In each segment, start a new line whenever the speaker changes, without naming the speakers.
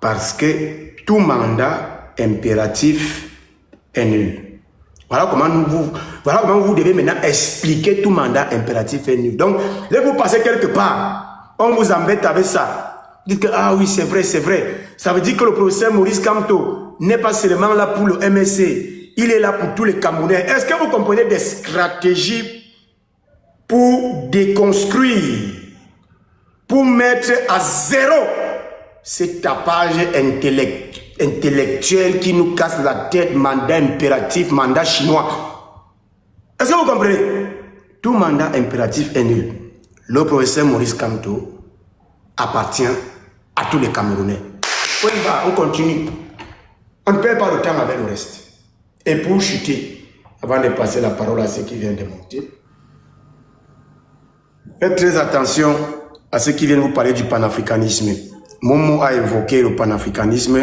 Parce que tout mandat impératif est nul. Voilà comment vous devez maintenant expliquer tout mandat impératif est nul. Donc, là vous passez quelque part, on vous embête avec ça. Dites que, ah oui, c'est vrai, c'est vrai. Ça veut dire que le professeur Maurice Kamto n'est pas seulement là pour le MSC, il est là pour tous les Camerounais. Est-ce que vous comprenez des stratégies pour déconstruire, pour mettre à zéro ce tapage intellectuel qui nous casse la tête, mandat impératif, mandat chinois? Est-ce que vous comprenez? Tout mandat impératif est nul. Le professeur Maurice Kamto appartient à tous les Camerounais. On continue. On ne perd pas le temps avec le reste. Et pour chuter, avant de passer la parole à ceux qui viennent de monter, faites très attention à ceux qui viennent vous parler du panafricanisme. Momo a évoqué le panafricanisme,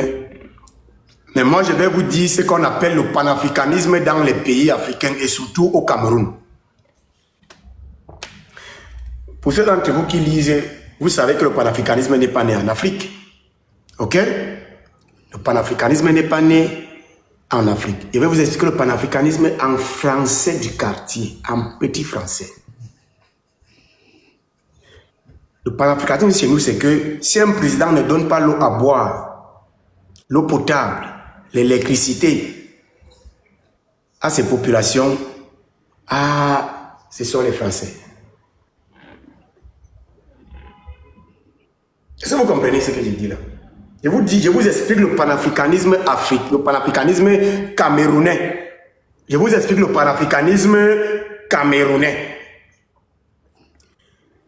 mais moi je vais vous dire ce qu'on appelle le panafricanisme dans les pays africains et surtout au Cameroun. Pour ceux d'entre vous qui lisent, vous savez que le panafricanisme n'est pas né en Afrique. Ok? Le panafricanisme n'est pas né en Afrique. Je vais vous expliquer le panafricanisme en français du quartier, en petit français. Le panafricanisme chez nous, c'est que si un président ne donne pas l'eau à boire, l'eau potable, l'électricité à ses populations, ah, ce sont les Français. Est-ce que vous comprenez ce que je dis là? Je vous dis, je vous explique le panafricanisme africain, le panafricanisme camerounais. Je vous explique le panafricanisme camerounais.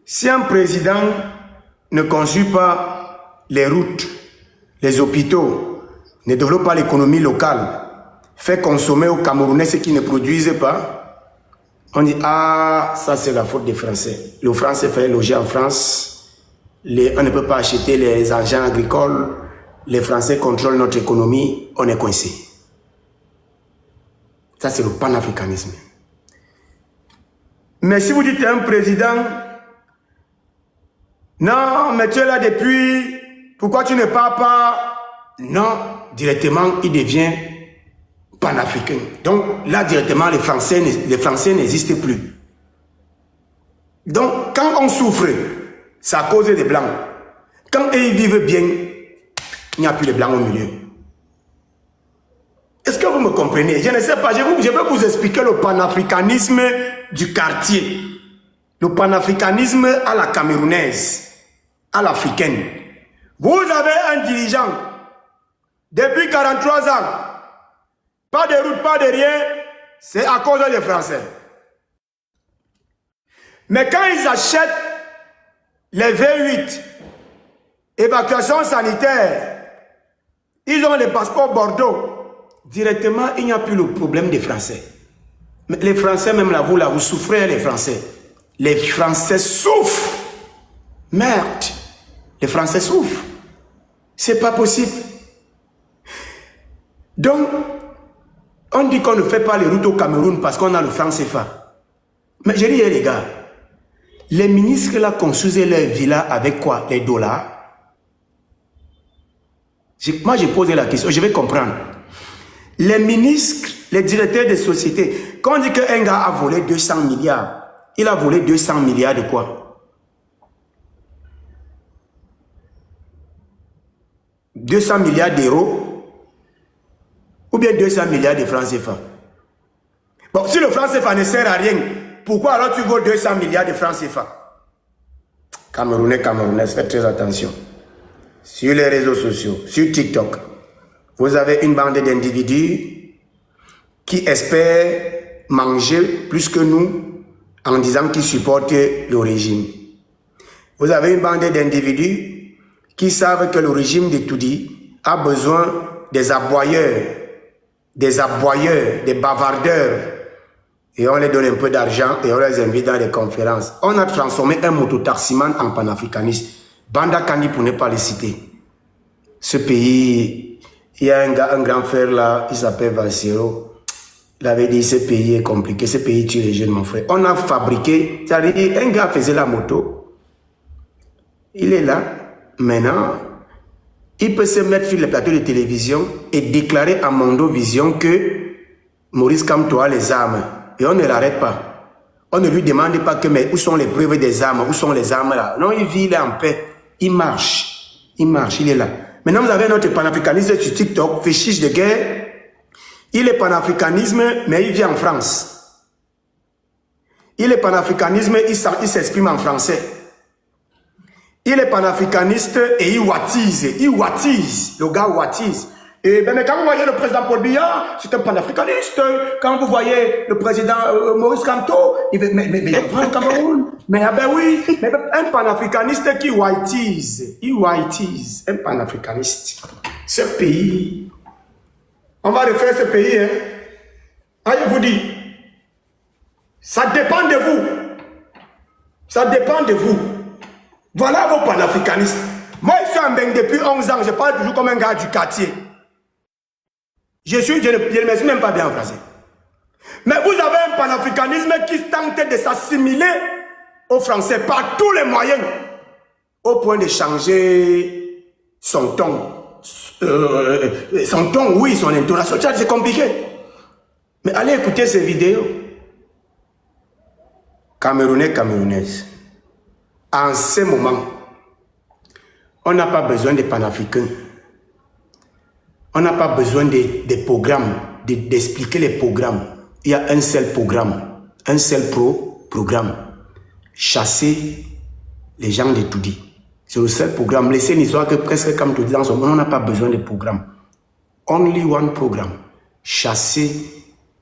Si un président ne construit pas les routes, les hôpitaux, ne développe pas l'économie locale, fait consommer aux Camerounais ce qu'ils ne produisent pas, on dit, ah, ça c'est la faute des Français. Le Français fait loger en France, on ne peut pas acheter les engins agricoles, les Français contrôlent notre économie, on est coincé. Ça c'est le panafricanisme. Mais si vous dites à un président, non, mais tu es là depuis, pourquoi tu ne pars pas? Non, directement, il devient panafricain. Donc, là, directement, les Français n'existent plus. Donc, quand on souffre, c'est à cause des Blancs. Quand ils vivent bien, il n'y a plus de Blancs au milieu. Est-ce que vous me comprenez? Je ne sais pas, je vais vous expliquer le panafricanisme du quartier. Le panafricanisme à la camerounaise, à l'africaine. Vous avez un dirigeant depuis 43 ans. Pas de route, pas de rien. C'est à cause des Français. Mais quand ils achètent les V8, évacuation sanitaire, ils ont les passeports Bordeaux. Directement, il n'y a plus le problème des Français. Mais les Français, même là, vous souffrez, les Français. Les Français souffrent. Merde. Les Français souffrent. C'est pas possible. Donc, on dit qu'on ne fait pas les routes au Cameroun parce qu'on a le franc CFA. Mais je dis, les gars, les ministres là construisaient leur villa avec quoi? Les dollars. Moi, j'ai posé la question, je vais comprendre. Les ministres, les directeurs des sociétés, quand on dit qu'un gars a volé 200 milliards, il a volé 200 milliards de quoi? 200 milliards d'euros ou bien 200 milliards de francs CFA. Bon, si le franc CFA ne sert à rien, pourquoi alors tu voles 200 milliards de francs CFA? Camerounais, Camerounaises, faites très attention. Sur les réseaux sociaux, sur TikTok, vous avez une bande d'individus qui espèrent manger plus que nous en disant qu'ils supportent le régime. Vous avez une bande d'individus qui savent que le régime de Toudi a besoin des aboyeurs, des bavardeurs. Et on les donne un peu d'argent et on les invite dans les conférences. On a transformé un mototaximan en panafricaniste. Banda Kandi pour ne pas les citer. Ce pays, il y a un grand frère là, il s'appelle Valsero. Il avait dit ce pays est compliqué, ce pays tue les jeunes mon frère. On a fabriqué, c'est-à-dire un gars faisait la moto. Il est là, maintenant, il peut se mettre sur les plateaux de télévision et déclarer à Mondovision que Maurice Kamto a les armes. Et on ne l'arrête pas. On ne lui demande pas que, mais où sont les preuves des armes? Où sont les armes là? Non, il vit, il est en paix. Il marche. Il marche, il est là. Maintenant, vous avez notre panafricaniste sur TikTok, fétiche de guerre. Il est panafricanisme, mais il vit en France. Il est panafricanisme, il s'exprime en français. Il est panafricaniste et il wattise. Il wattise. Le gars wattise. Et ben, mais quand vous voyez le président Paul Biya, c'est un panafricaniste. Quand vous voyez le président Maurice Kamto, il veut, mais il prend le Cameroun. Mais ah ben oui, mais un panafricaniste qui wattise. Il wattise. Un panafricaniste. Ce pays. On va refaire ce pays, hein. Ah, je vous dis. Ça dépend de vous. Ça dépend de vous. Voilà vos panafricanistes. Moi, je suis en Beng depuis 11 ans. Je parle toujours comme un gars du quartier. Je ne me suis même pas bien en français. Mais vous avez un panafricanisme qui tente de s'assimiler aux Français par tous les moyens. Au point de changer son ton. Son ton, oui, son intonation. C'est compliqué. Mais allez écouter ces vidéos. Camerounais, Camerounaises. En ce moment, on n'a pas besoin de panafricains. On n'a pas besoin des programmes, d'expliquer les programmes. Il y a un seul programme, un seul programme. Chasser les gens de Toudi. C'est le seul programme. Laissez une histoire que presque comme Toudi dans son monde, on n'a pas besoin de programme. Only one programme. Chasser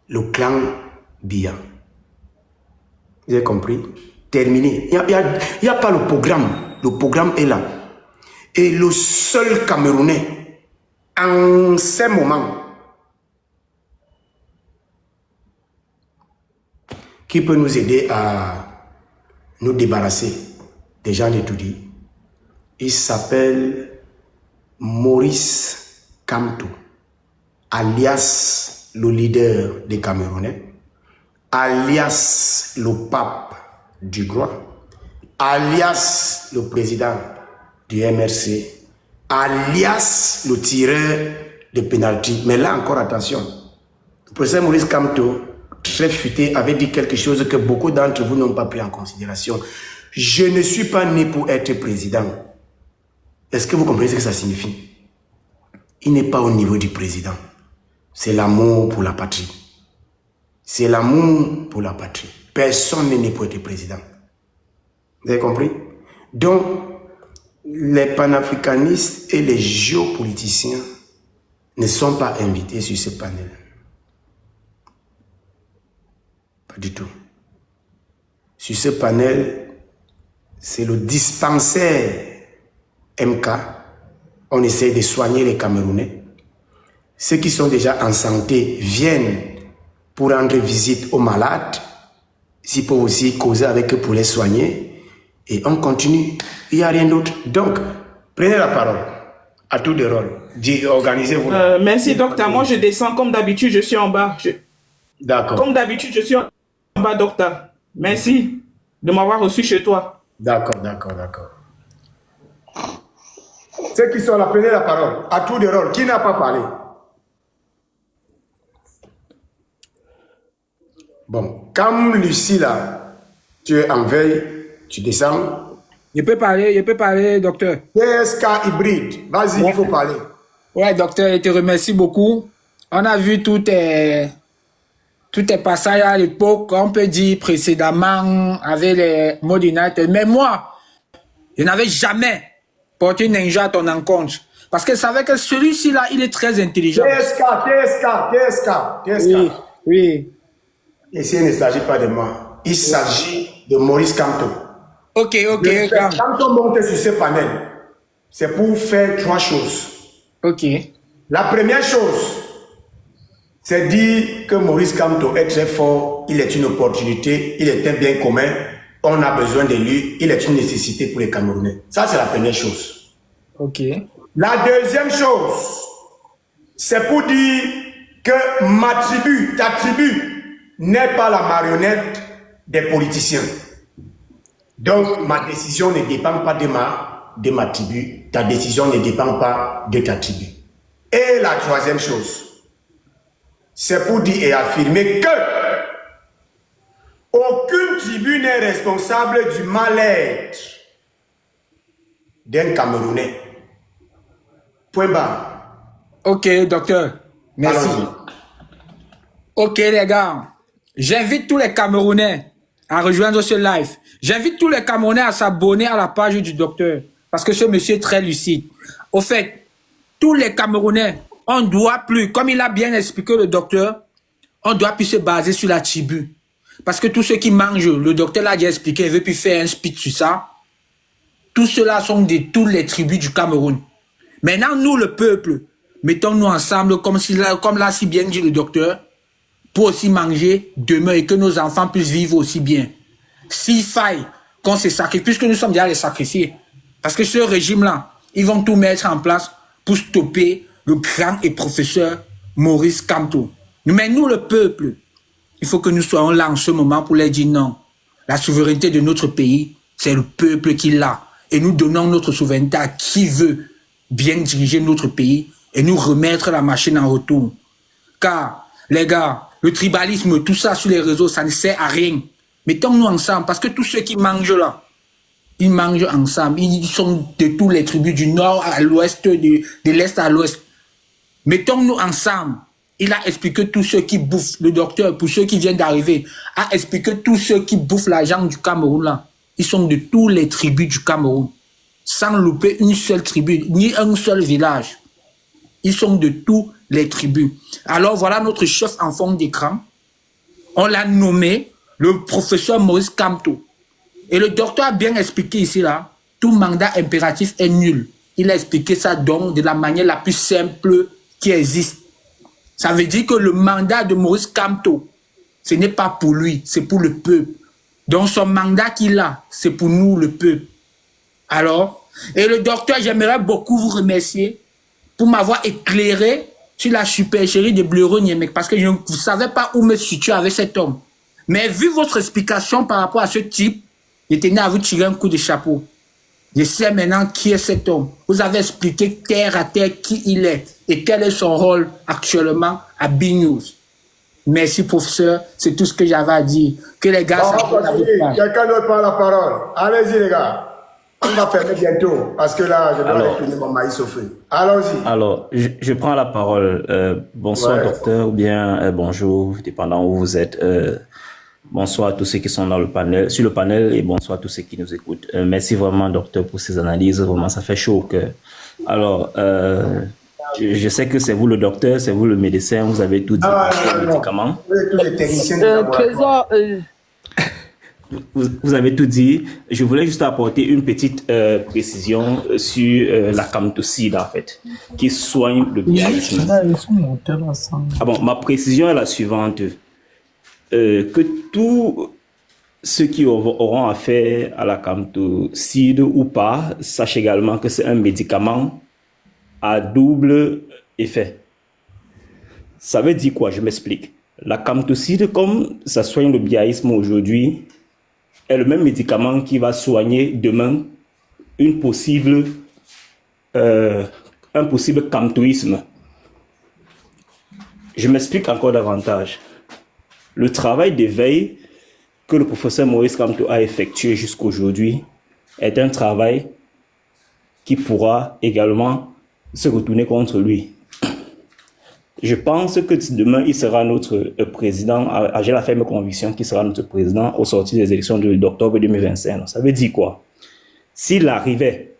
le clan Biya. Vous avez compris? Terminé. Il n'y a pas le programme. Le programme est là. Et le seul Camerounais, en ce moment, qui peut nous aider à nous débarrasser des gens de Toudi, il s'appelle Maurice Kamto, alias le leader des Camerounais, alias le pape du droit, alias le président du MRC, alias le tireur de pénalty. Mais là encore, attention, le professeur Maurice Kamto, très futé, avait dit quelque chose que beaucoup d'entre vous n'ont pas pris en considération. Je ne suis pas né pour être président. Est-ce que vous comprenez ce que ça signifie? Il n'est pas au niveau du président. C'est l'amour pour la patrie. C'est l'amour pour la patrie. Personne n'est né pour être président. Vous avez compris? Donc, les panafricanistes et les géopoliticiens ne sont pas invités sur ce panel. Pas du tout. Sur ce panel, c'est le dispensaire MK. On essaie de soigner les Camerounais. Ceux qui sont déjà en santé viennent pour rendre visite aux malades. S'ils peuvent aussi causer avec eux pour les soigner. Et on continue. Il n'y a rien d'autre. Donc, prenez la parole. À tout de rôle. Organisez-vous.
Merci, docteur. Moi, je descends comme d'habitude. Je suis en bas.
D'accord.
Comme d'habitude, je suis en bas, docteur. Merci de m'avoir reçu chez toi.
D'accord, d'accord, d'accord. Ceux qui sont là, prenez la parole. À tout de rôle. Qui n'a pas parlé? Bon, comme Lucie là, tu es en veille, tu descends.
Je peux parler, docteur.
PSK hybride, vas-y, il faut parler.
Ouais, docteur, je te remercie beaucoup. On a vu tous tes passages à l'époque, on peut dire précédemment, avec les mots United. Mais moi, je n'avais jamais porté une ninja à ton encontre. Parce que je savais que celui-ci là, il est très intelligent.
TSK.
Oui, oui.
Ici, il ne s'agit pas de moi. Il s'agit de Maurice Kamto.
Ok.
Quand on monte sur ce panel, c'est pour faire trois choses.
Ok.
La première chose, c'est dire que Maurice Kamto est très fort, il est une opportunité, il est un bien commun, on a besoin de lui, il est une nécessité pour les Camerounais. Ça, c'est la première chose.
Ok.
La deuxième chose, c'est pour dire que ma tribu, ta tribu, n'est pas la marionnette des politiciens. Donc, ma décision ne dépend pas de ma tribu, ta décision ne dépend pas de ta tribu. Et la troisième chose, c'est pour dire et affirmer que aucune tribu n'est responsable du mal-être d'un Camerounais. Point barre.
Ok, docteur. Merci. Ok, les gars. J'invite tous les Camerounais à rejoindre ce live. J'invite tous les Camerounais à s'abonner à la page du docteur. Parce que ce monsieur est très lucide. Au fait, tous les Camerounais, on ne doit plus, comme il a bien expliqué le docteur, on ne doit plus se baser sur la tribu. Parce que tous ceux qui mangent, le docteur l'a déjà expliqué, il veut plus faire un speech sur ça. Tous ceux-là sont de toutes les tribus du Cameroun. Maintenant, nous, le peuple, mettons-nous ensemble, comme l'a si bien dit le docteur, pour aussi manger demain et que nos enfants puissent vivre aussi bien. S'il faille qu'on se sacrifie, puisque nous sommes déjà les sacrifiés, parce que ce régime-là, ils vont tout mettre en place pour stopper le grand et professeur Maurice Kamto. Mais nous, le peuple, il faut que nous soyons là en ce moment pour leur dire non. La souveraineté de notre pays, c'est le peuple qui l'a. Et nous donnons notre souveraineté à qui veut bien diriger notre pays et nous remettre la machine en retour. Car, les gars, le tribalisme, tout ça sur les réseaux, ça ne sert à rien. Mettons-nous ensemble, parce que tous ceux qui mangent là, ils mangent ensemble. Ils sont de tous les tribus, du nord à l'ouest, de l'est à l'ouest. Mettons-nous ensemble. Il a expliqué tous ceux qui bouffent, le docteur, pour ceux qui viennent d'arriver, a expliqué tous ceux qui bouffent l'argent du Cameroun là. Ils sont de tous les tribus du Cameroun. Sans louper une seule tribu, ni un seul village. Ils sont de tous les tribus. Alors voilà notre chef en fond d'écran. On l'a nommé le professeur Maurice Kamto. Et le docteur a bien expliqué ici là, tout mandat impératif est nul. Il a expliqué ça donc de la manière la plus simple qui existe. Ça veut dire que le mandat de Maurice Kamto, ce n'est pas pour lui, c'est pour le peuple. Donc son mandat qu'il a, c'est pour nous, le peuple. Alors, et le docteur, j'aimerais beaucoup vous remercier pour m'avoir éclairé sur la supercherie de Blero Niemek, parce que je ne savais pas où me situer avec cet homme. Mais vu votre explication par rapport à ce type, je tenais à vous tirer un coup de chapeau. Je sais maintenant qui est cet homme. Vous avez expliqué terre à terre qui il est et quel est son rôle actuellement à B-News. Merci, professeur. C'est tout ce que j'avais à dire. Que les gars...
Quelqu'un d'autre prend la parole. Allez-y, les gars. On va fermer bientôt parce que là, je dois retourner mon maïs au feu. Allons-y.
Alors, je prends la parole. Bonsoir, docteur, ou bien bonjour, dépendant où vous êtes. Bonsoir à tous ceux qui sont dans le panel, sur le panel, et bonsoir à tous ceux qui nous écoutent. Merci vraiment, docteur, pour ces analyses. Vraiment, ça fait chaud au cœur. Alors, je sais que c'est vous le docteur, c'est vous le médecin, vous avez tout dit sur les médicaments. Vous avez tout dit. Je voulais juste apporter une petite précision sur la camtocide, en fait, qui soigne le biaisme. Ah bon, ma précision est la suivante. Que tous ceux qui auront affaire à la camtocide ou pas, sachent également que c'est un médicament à double effet. Ça veut dire quoi? Je m'explique. La camtocide, comme ça soigne le biaisme aujourd'hui, est le même médicament qui va soigner demain un possible camtoïsme. Je m'explique encore davantage. Le travail d'éveil que le professeur Maurice Kamto a effectué jusqu'aujourd'hui est un travail qui pourra également se retourner contre lui. Je pense que demain, il sera notre président. J'ai la ferme conviction qu'il sera notre président au sortir des élections d'octobre 2025. Donc, ça veut dire quoi? S'il arrivait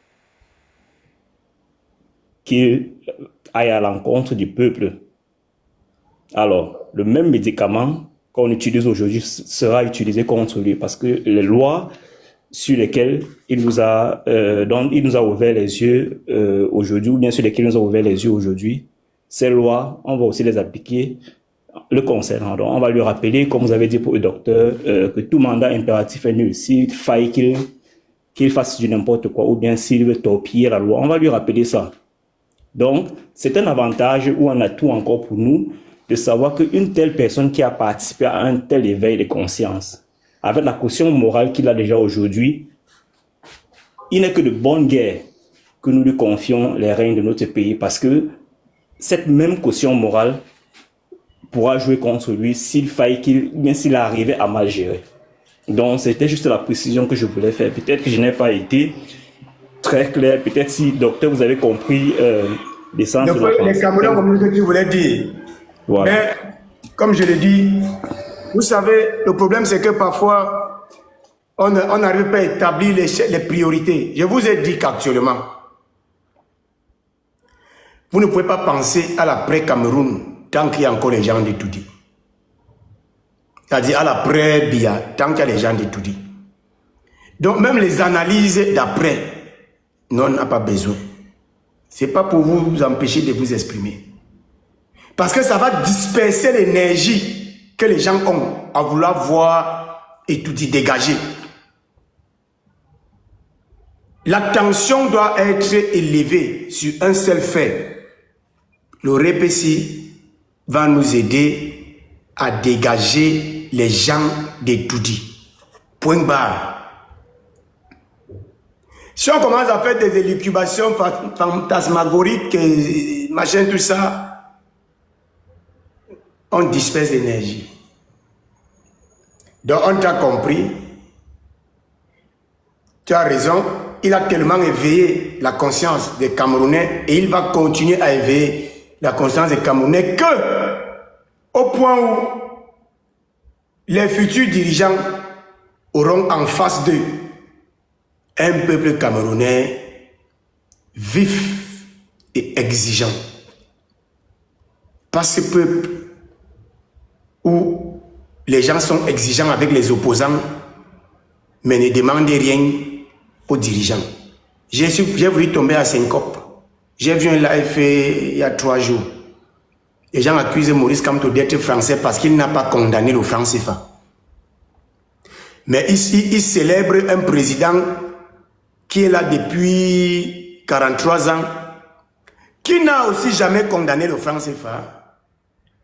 qu'il aille à l'encontre du peuple, alors le même médicament qu'on utilise aujourd'hui sera utilisé contre lui, parce que les lois sur lesquelles il nous a ouvert les yeux aujourd'hui, ou bien sur lesquelles il nous a ouvert les yeux aujourd'hui, ces lois, on va aussi les appliquer le concernant. Donc, on va lui rappeler, comme vous avez dit pour le docteur, que tout mandat impératif est nul. S'il faille qu'il fasse du n'importe quoi, ou bien s'il veut torpiller la loi, on va lui rappeler ça. Donc, c'est un avantage ou un atout encore pour nous de savoir qu'une telle personne qui a participé à un tel éveil de conscience, avec la caution morale qu'il a déjà aujourd'hui, il n'est que de bonne guerre que nous lui confions les règnes de notre pays, parce que cette même caution morale pourra jouer contre lui s'il faille bien s'il arrivait à mal gérer. Donc, c'était juste la précision que je voulais faire. Peut-être que je n'ai pas été très clair. Peut-être si, docteur, vous avez compris l'essence de la pensée.
Les Camerounais, comme ce que tu voulais dire.
Voilà.
Mais, comme je l'ai dit, vous savez, le problème, c'est que parfois, on n'arrive pas à établir les priorités. Je vous ai dit qu'actuellement, vous ne pouvez pas penser à l'après-Cameroun tant qu'il y a encore les gens de Toudi. C'est-à-dire à l'après-Bia, tant qu'il y a les gens de Toudi. Donc même les analyses d'après, non, on n'a pas besoin. Ce n'est pas pour vous empêcher de vous exprimer. Parce que ça va disperser l'énergie que les gens ont à vouloir voir et tout y dégager. L'attention doit être élevée sur un seul fait. Le RPC va nous aider à dégager les gens des Toudi. Point barre. Si on commence à faire des élucubrations fantasmagoriques, machin, tout ça, on disperse l'énergie. Donc on t'a compris. Tu as raison. Il a tellement éveillé la conscience des Camerounais et il va continuer à éveiller la conscience des Camerounais que, au point où les futurs dirigeants auront en face d'eux un peuple camerounais vif et exigeant. Pas ce peuple où les gens sont exigeants avec les opposants, mais ne demandent rien aux dirigeants. J'ai voulu tomber à syncope. J'ai vu un live il y a 3 jours. Les gens accusent Maurice Kamto d'être français parce qu'il n'a pas condamné le franc CFA. Mais ici, il célèbre un président qui est là depuis 43 ans, qui n'a aussi jamais condamné le franc CFA.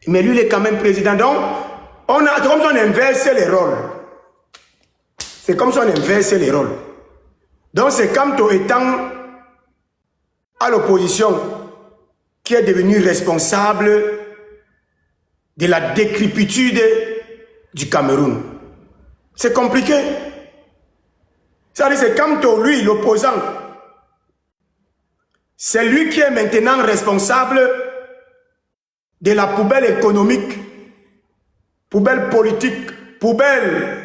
Mais lui, il est quand même président. Donc, c'est comme si on inversait les rôles. C'est comme si on inversait les rôles. Donc, c'est Kamto étant à l'opposition qui est devenu responsable de la décrépitude du Cameroun. C'est compliqué. C'est-à-dire c'est Kamto, lui, l'opposant. C'est lui qui est maintenant responsable de la poubelle économique, poubelle politique, poubelle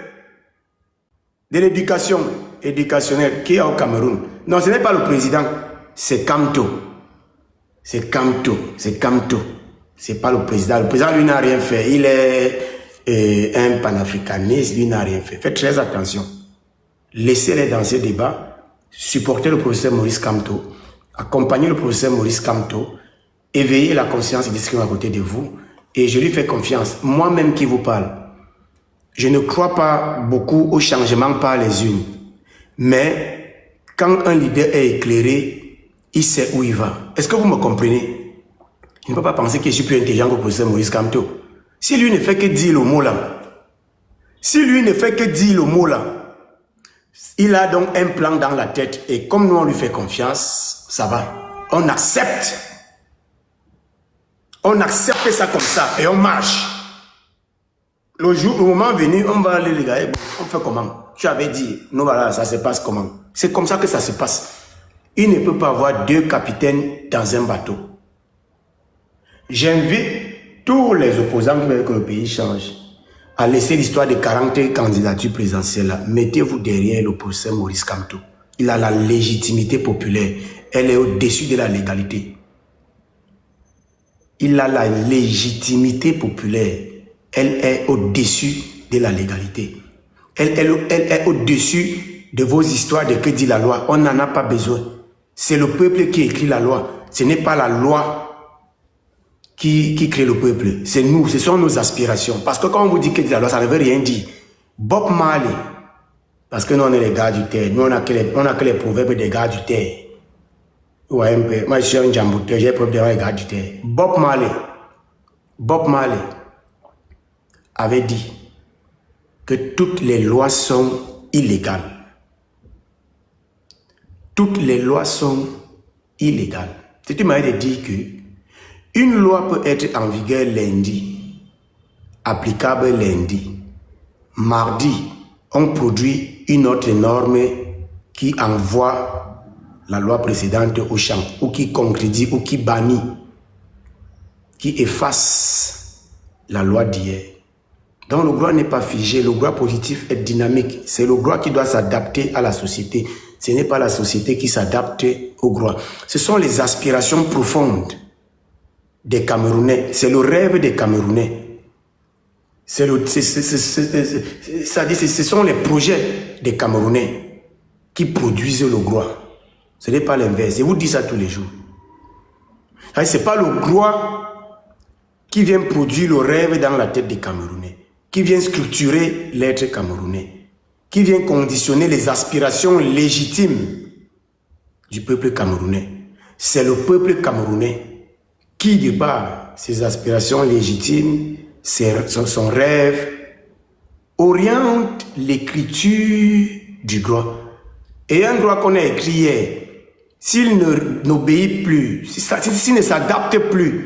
de l'éducation éducationnelle qui est au Cameroun. Non, ce n'est pas le président. C'est Kamto. C'est Kamto. C'est Kamto. C'est pas le président. Le président, lui, n'a rien fait. Il est un panafricaniste. Lui, n'a rien fait. Faites très attention. Laissez-les dans ce débat. Supportez le professeur Maurice Kamto. Accompagnez le professeur Maurice Kamto. Éveillez la conscience et discrétion à côté de vous. Et je lui fais confiance. Moi-même qui vous parle, je ne crois pas beaucoup au changement par les unes. Mais quand un leader est éclairé, il sait où il va. Est-ce que vous me comprenez? Je ne peux pas penser que je suis plus intelligent que le professeur Maurice Kamto. Si lui ne fait que dire le mot là, il a donc un plan dans la tête et comme nous on lui fait confiance, ça va. On accepte. On accepte ça comme ça et on marche. Le moment venu, on va aller les gars, on fait comment? Tu avais dit, nous voilà, ça se passe comment? C'est comme ça que ça se passe. Il ne peut pas avoir 2 capitaines dans un bateau. J'invite tous les opposants qui veulent que le pays change à laisser l'histoire de 40 candidatures présidentielles. Mettez-vous derrière le professeur Maurice Kamto. Il a la légitimité populaire. Elle est au-dessus de la légalité. Il a la légitimité populaire. Elle est au-dessus de la légalité. Elle est au-dessus de vos histoires de que dit la loi. On n'en a pas besoin. C'est le peuple qui écrit la loi. Ce n'est pas la loi qui crée le peuple. C'est nous, ce sont nos aspirations. Parce que quand on vous dit que dit la loi, ça ne veut rien dire. Bob Marley, parce que nous on est les gars du terre. Nous on a que les proverbes des gars du terre. Ouais, un peu. Moi je suis un jambouteur, j'ai preuve des gars du terre. Bob Marley avait dit que toutes les lois sont illégales. Toutes les lois sont illégale. C'est une manière de dire que une loi peut être en vigueur lundi, applicable lundi. Mardi, on produit une autre norme qui envoie la loi précédente au champ, ou qui concrétise, ou qui bannit, qui efface la loi d'hier. Donc le droit n'est pas figé, le droit positif est dynamique. C'est le droit qui doit s'adapter à la société. Ce n'est pas la société qui s'adapte au droit. Ce sont les aspirations profondes des Camerounais. C'est le rêve des Camerounais. Ce sont les projets des Camerounais qui produisent le droit. Ce n'est pas l'inverse. Je vous dis ça tous les jours. Ce n'est pas le droit qui vient produire le rêve dans la tête des Camerounais, qui vient structurer l'être camerounais, qui vient conditionner les aspirations légitimes du peuple camerounais. C'est le peuple camerounais qui, de par ses aspirations légitimes, son rêve, oriente l'écriture du droit. Et un droit qu'on a écrit hier, s'il n'obéit plus, s'il ne s'adapte plus,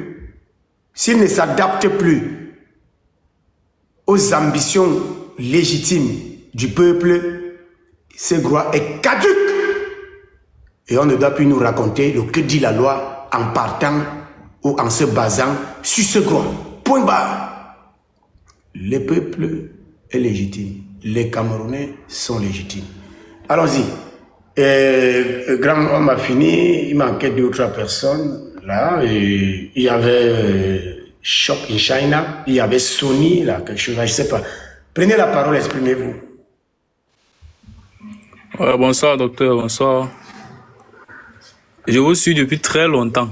aux ambitions légitimes du peuple, ce droit est caduc. Et on ne doit plus nous raconter le que dit la loi en partant ou en se basant sur ce droit. Point barre. Le peuple est légitime. Les Camerounais sont légitimes. Allons-y. Grand homme a fini. Il manquait 2 ou 3 personnes. Là, et il y avait Shop in China. Il y avait Sony, là, quelque chose là, je ne sais pas. Prenez la parole, exprimez-vous.
Bonsoir, docteur. Bonsoir. Je vous suis depuis très longtemps.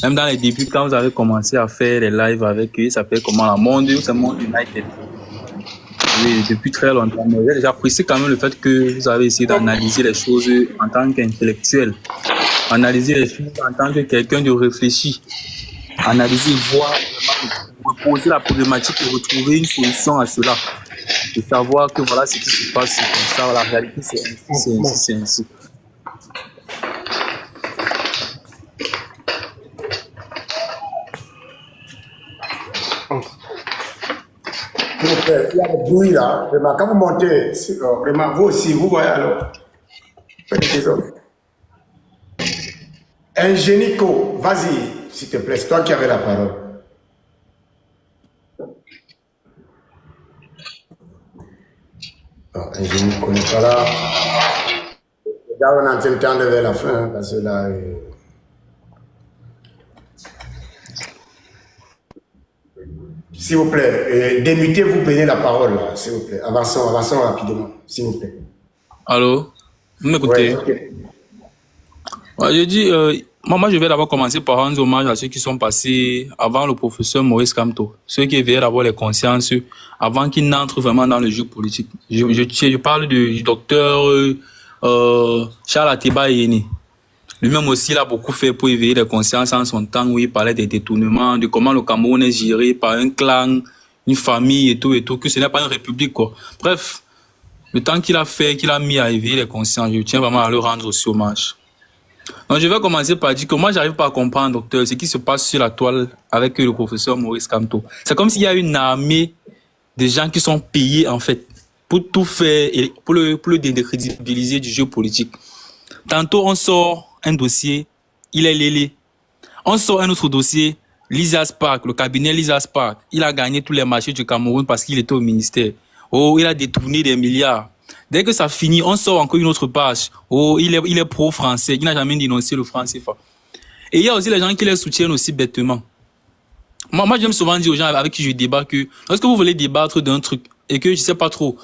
Même dans les débuts, quand vous avez commencé à faire les lives avec eux, ça s'appelle comment la Monde United. Oui, depuis très longtemps. Mais j'apprécie quand même le fait que vous avez essayé d'analyser les choses en tant qu'intellectuel. Analyser les choses en tant que quelqu'un de réfléchi. Analyser, voir, poser la problématique et retrouver une solution à cela. Et savoir que voilà ce qui se passe, c'est comme ça. La réalité, c'est ainsi.
Il y a des bruits là, vraiment, quand vous montez, vraiment, vous aussi, vous voyez alors. Faites des autres. Ingénico, vas-y, s'il te plaît, c'est toi qui avais la parole. Non, Ingénico n'est pas là. Là, on est en train de tendre vers la fin, parce que là... S'il vous plaît, démutez-vous, prenez la parole, là, s'il vous plaît. Avançons rapidement, s'il vous plaît.
Allô? Vous m'écoutez?
Ouais, okay.
Ouais, je dis, moi, je vais d'abord commencer par rendre hommage à ceux qui sont passés avant le professeur Maurice Kamto, ceux qui éveillaient d'abord les consciences avant qu'ils n'entrent vraiment dans le jeu politique. Je parle du docteur Charles Ateba Yéné. Lui-même aussi, il a beaucoup fait pour éveiller les consciences en son temps où il parlait des détournements, de comment le Cameroun est géré par un clan, une famille et tout, que ce n'est pas une république, quoi. Bref, le temps qu'il a fait, qu'il a mis à éveiller les consciences, je tiens vraiment à le rendre aussi hommage. Donc, je vais commencer par dire que moi, j'arrive pas à comprendre, docteur, ce qui se passe sur la toile avec le professeur Maurice Kamto. C'est comme s'il y a une armée de gens qui sont payés, en fait, pour tout faire et pour le décrédibiliser du jeu politique. Tantôt, on sort un dossier, il est lélé. On sort un autre dossier, Lisa Spark, le cabinet Lisa Spark, il a gagné tous les marchés du Cameroun parce qu'il était au ministère. Oh, il a détourné des milliards. Dès que ça finit, on sort encore une autre page. Oh, il est pro-français, il n'a jamais dénoncé le franc CFA. Et il y a aussi les gens qui les soutiennent aussi bêtement. Moi, j'aime souvent dire aux gens avec qui je débat que lorsque vous voulez débattre d'un truc et que je sais pas trop,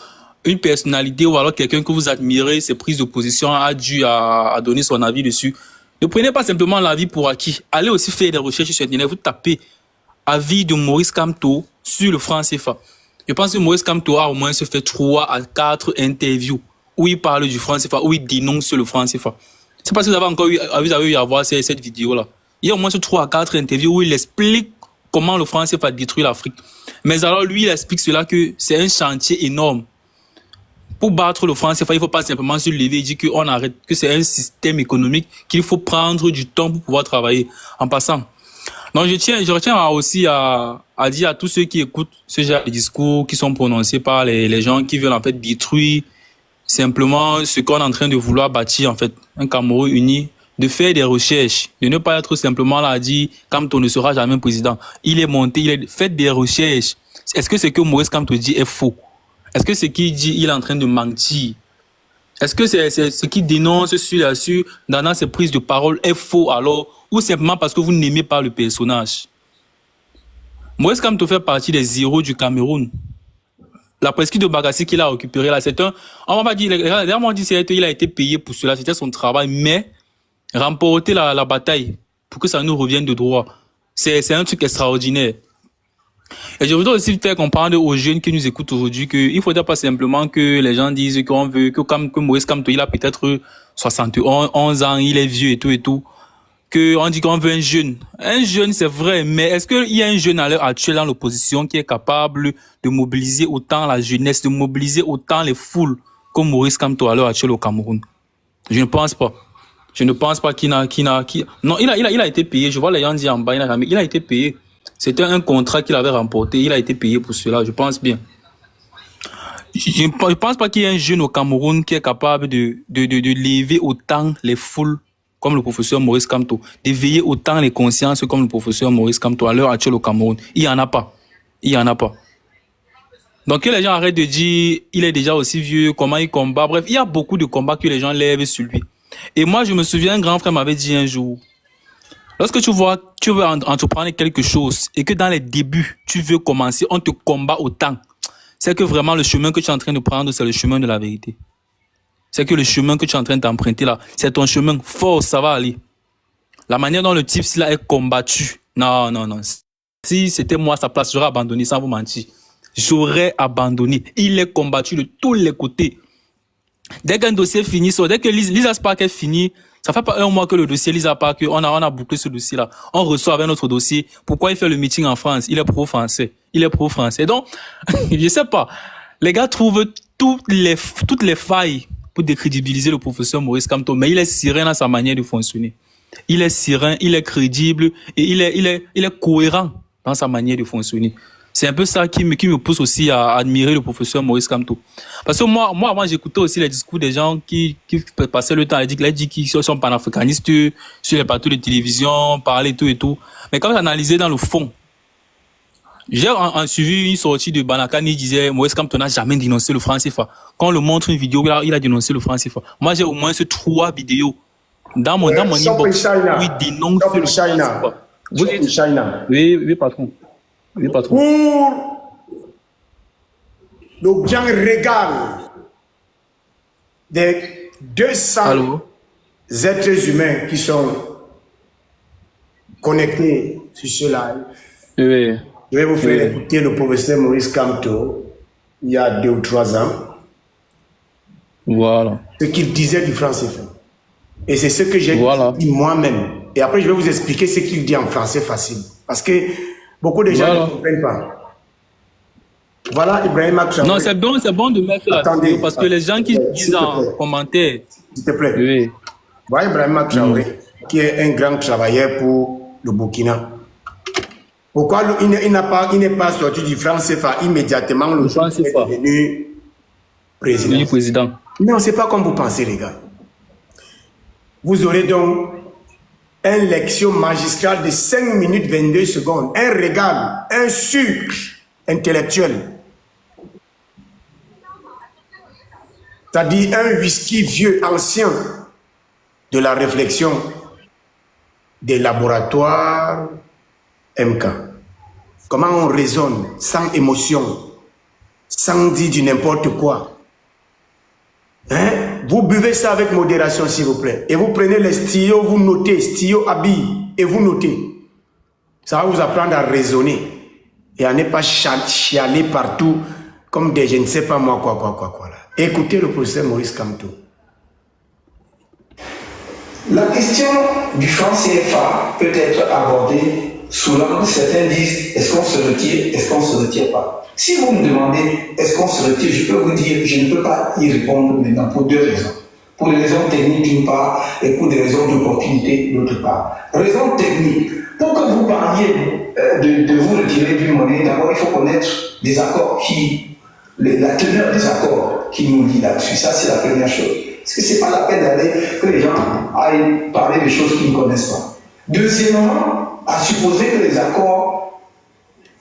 une personnalité ou alors quelqu'un que vous admirez, ses prises de position a dû à donner son avis dessus. Ne prenez pas simplement l'avis pour acquis. Allez aussi faire des recherches sur Internet. Vous tapez avis de Maurice Kamto sur le franc CFA. Je pense que Maurice Kamto a au moins se fait 3 à 4 interviews où il parle du franc CFA, où il dénonce sur le franc CFA. C'est parce que vous avez encore eu à voir cette vidéo-là. Il y a au moins 3 à 4 interviews où il explique comment le franc CFA détruit l'Afrique. Mais alors lui, il explique cela que c'est un chantier énorme. Pour battre le franc CFA, il ne faut pas simplement se lever et dire qu'on arrête, que c'est un système économique qu'il faut prendre du temps pour pouvoir travailler. En passant. Donc, je retiens aussi à dire à tous ceux qui écoutent ce genre de discours qui sont prononcés par les gens qui veulent en fait détruire simplement ce qu'on est en train de vouloir bâtir, en fait, un Cameroun uni, de faire des recherches, de ne pas être simplement là à dire Kamto ne sera jamais président. Il est monté, faites des recherches. Est-ce que ce que Maurice Kamto dit est faux? Est-ce que ce qu'il dit, il est en train de mentir? Est-ce que c'est ce qu'il dénonce dans ses prises de parole est faux alors? Ou simplement parce que vous n'aimez pas le personnage? Maurice Kamto fait partie des héros du Cameroun. La presqu'île de Bagassi qu'il a récupérée là, on va pas dire, d'ailleurs, on dit qu'il a été payé pour cela, c'était son travail, mais remporter la bataille pour que ça nous revienne de droit, c'est un truc extraordinaire. Et je voudrais aussi faire comprendre aux jeunes qui nous écoutent aujourd'hui qu'il ne faudrait pas simplement que les gens disent qu'on veut, que Maurice Kamto, il a peut-être 71 ans, il est vieux et tout. On dit qu'on veut un jeune. Un jeune, c'est vrai, mais est-ce qu'il y a un jeune à l'heure actuelle dans l'opposition qui est capable de mobiliser autant la jeunesse, de mobiliser autant les foules comme Maurice Kamto à l'heure actuelle au Cameroun? Je ne pense pas. Je ne pense pas qu'il n'a. Non, il a été payé. Je vois les gens dire en bas, il a été payé. C'était un contrat qu'il avait remporté. Il a été payé pour cela, je pense bien. Je ne pense pas qu'il y ait un jeune au Cameroun qui est capable de lever autant les foules comme le professeur Maurice Kamto, d'éveiller autant les consciences comme le professeur Maurice Kamto à l'heure actuelle au Cameroun. Il n'y en a pas. Il n'y en a pas. Donc que les gens arrêtent de dire il est déjà aussi vieux, comment il combat. Bref, il y a beaucoup de combats que les gens lèvent sur lui. Et moi, je me souviens, un grand frère m'avait dit un jour, lorsque tu veux entreprendre quelque chose et que dans les débuts, tu veux commencer, on te combat autant, c'est que vraiment le chemin que tu es en train de prendre, c'est le chemin de la vérité. C'est que le chemin que tu es en train d'emprunter là, c'est ton chemin. Force, ça va aller. La manière dont le type là est combattu, non. Si c'était moi à sa place, j'aurais abandonné sans vous mentir. J'aurais abandonné. Il est combattu de tous les côtés. Dès qu'un dossier finit, dès que Lisa Spark est fini, ça fait pas un mois que le dossier Lisa Spark, on a bouclé ce dossier-là. On reçoit avec notre dossier. Pourquoi il fait le meeting en France? Il est pro-français. Donc, je sais pas. Les gars trouvent toutes les failles pour décrédibiliser le professeur Maurice Kamto, mais il est serein dans sa manière de fonctionner. Il est serein, il est crédible et il est cohérent dans sa manière de fonctionner. C'est un peu ça qui me pousse aussi à admirer le professeur Maurice Kamto. Parce que moi, avant, j'écoutais aussi les discours des gens qui passaient le temps à dire qu'ils sont panafricanistes sur les plateaux de télévision, parler tout et tout. Mais quand j'analysais dans le fond, j'ai suivi une sortie de Banakan, il disait Maurice Kamto n'a jamais dénoncé le franc CFA. Quand on le montre une vidéo, il a dénoncé le franc CFA. Moi, j'ai au moins 3 vidéos dans mon inbox où il dénonce le franc CFA. Oui, patron. Oui, patron.
Pour le grand régal des 200 êtres humains qui sont connectés sur ce live,
oui.
Je vais vous faire écouter le professeur Maurice Kamto il y a 2 ou 3 ans.
Voilà.
Ce qu'il disait du franc CFA. Et c'est ce que j'ai dit moi-même. Et après, je vais vous expliquer ce qu'il dit en français facile. Parce que beaucoup de gens ne comprennent pas. Voilà Ibrahima Traoré.
Non, c'est bon de mettre la vidéo parce que les gens qui disent en commentaire.
S'il te plaît.
Oui.
Voilà Ibrahima Traoré, qui est un grand travailleur pour le Burkina. Pourquoi il n'est pas sorti du franc CFA immédiatement le jour où il est devenu président? Non, c'est pas comme vous pensez, les gars. Vous aurez donc une lection magistrale de 5 minutes 22 secondes, un régal, un sucre intellectuel. C'est-à-dire un whisky vieux, ancien de la réflexion des laboratoires MK. Comment on raisonne sans émotion, sans dire du n'importe quoi. Hein? Vous buvez ça avec modération, s'il vous plaît. Et vous prenez les stylos, vous notez, stylo habille, et vous notez. Ça va vous apprendre à raisonner. Et à ne pas chialer partout comme des je ne sais pas moi quoi. Là. Écoutez le professeur Maurice Kamto.
La question du franc CFA peut être abordée sous l'angle, certains disent, est-ce qu'on se retire, est-ce qu'on se retire pas? Si vous me demandez, est-ce qu'on se retire, je peux vous dire, je ne peux pas y répondre maintenant pour deux raisons. Pour des raisons techniques d'une part, et pour des raisons d'opportunité d'autre part. Raison technique, pour que vous parliez de vous retirer d'une monnaie, d'abord il faut connaître les accords la teneur des accords qui nous lie là-dessus. Ça, c'est la première chose. Parce que c'est pas la peine d'aller que les gens aillent parler de choses qu'ils ne connaissent pas. Deuxièmement, à supposer que les accords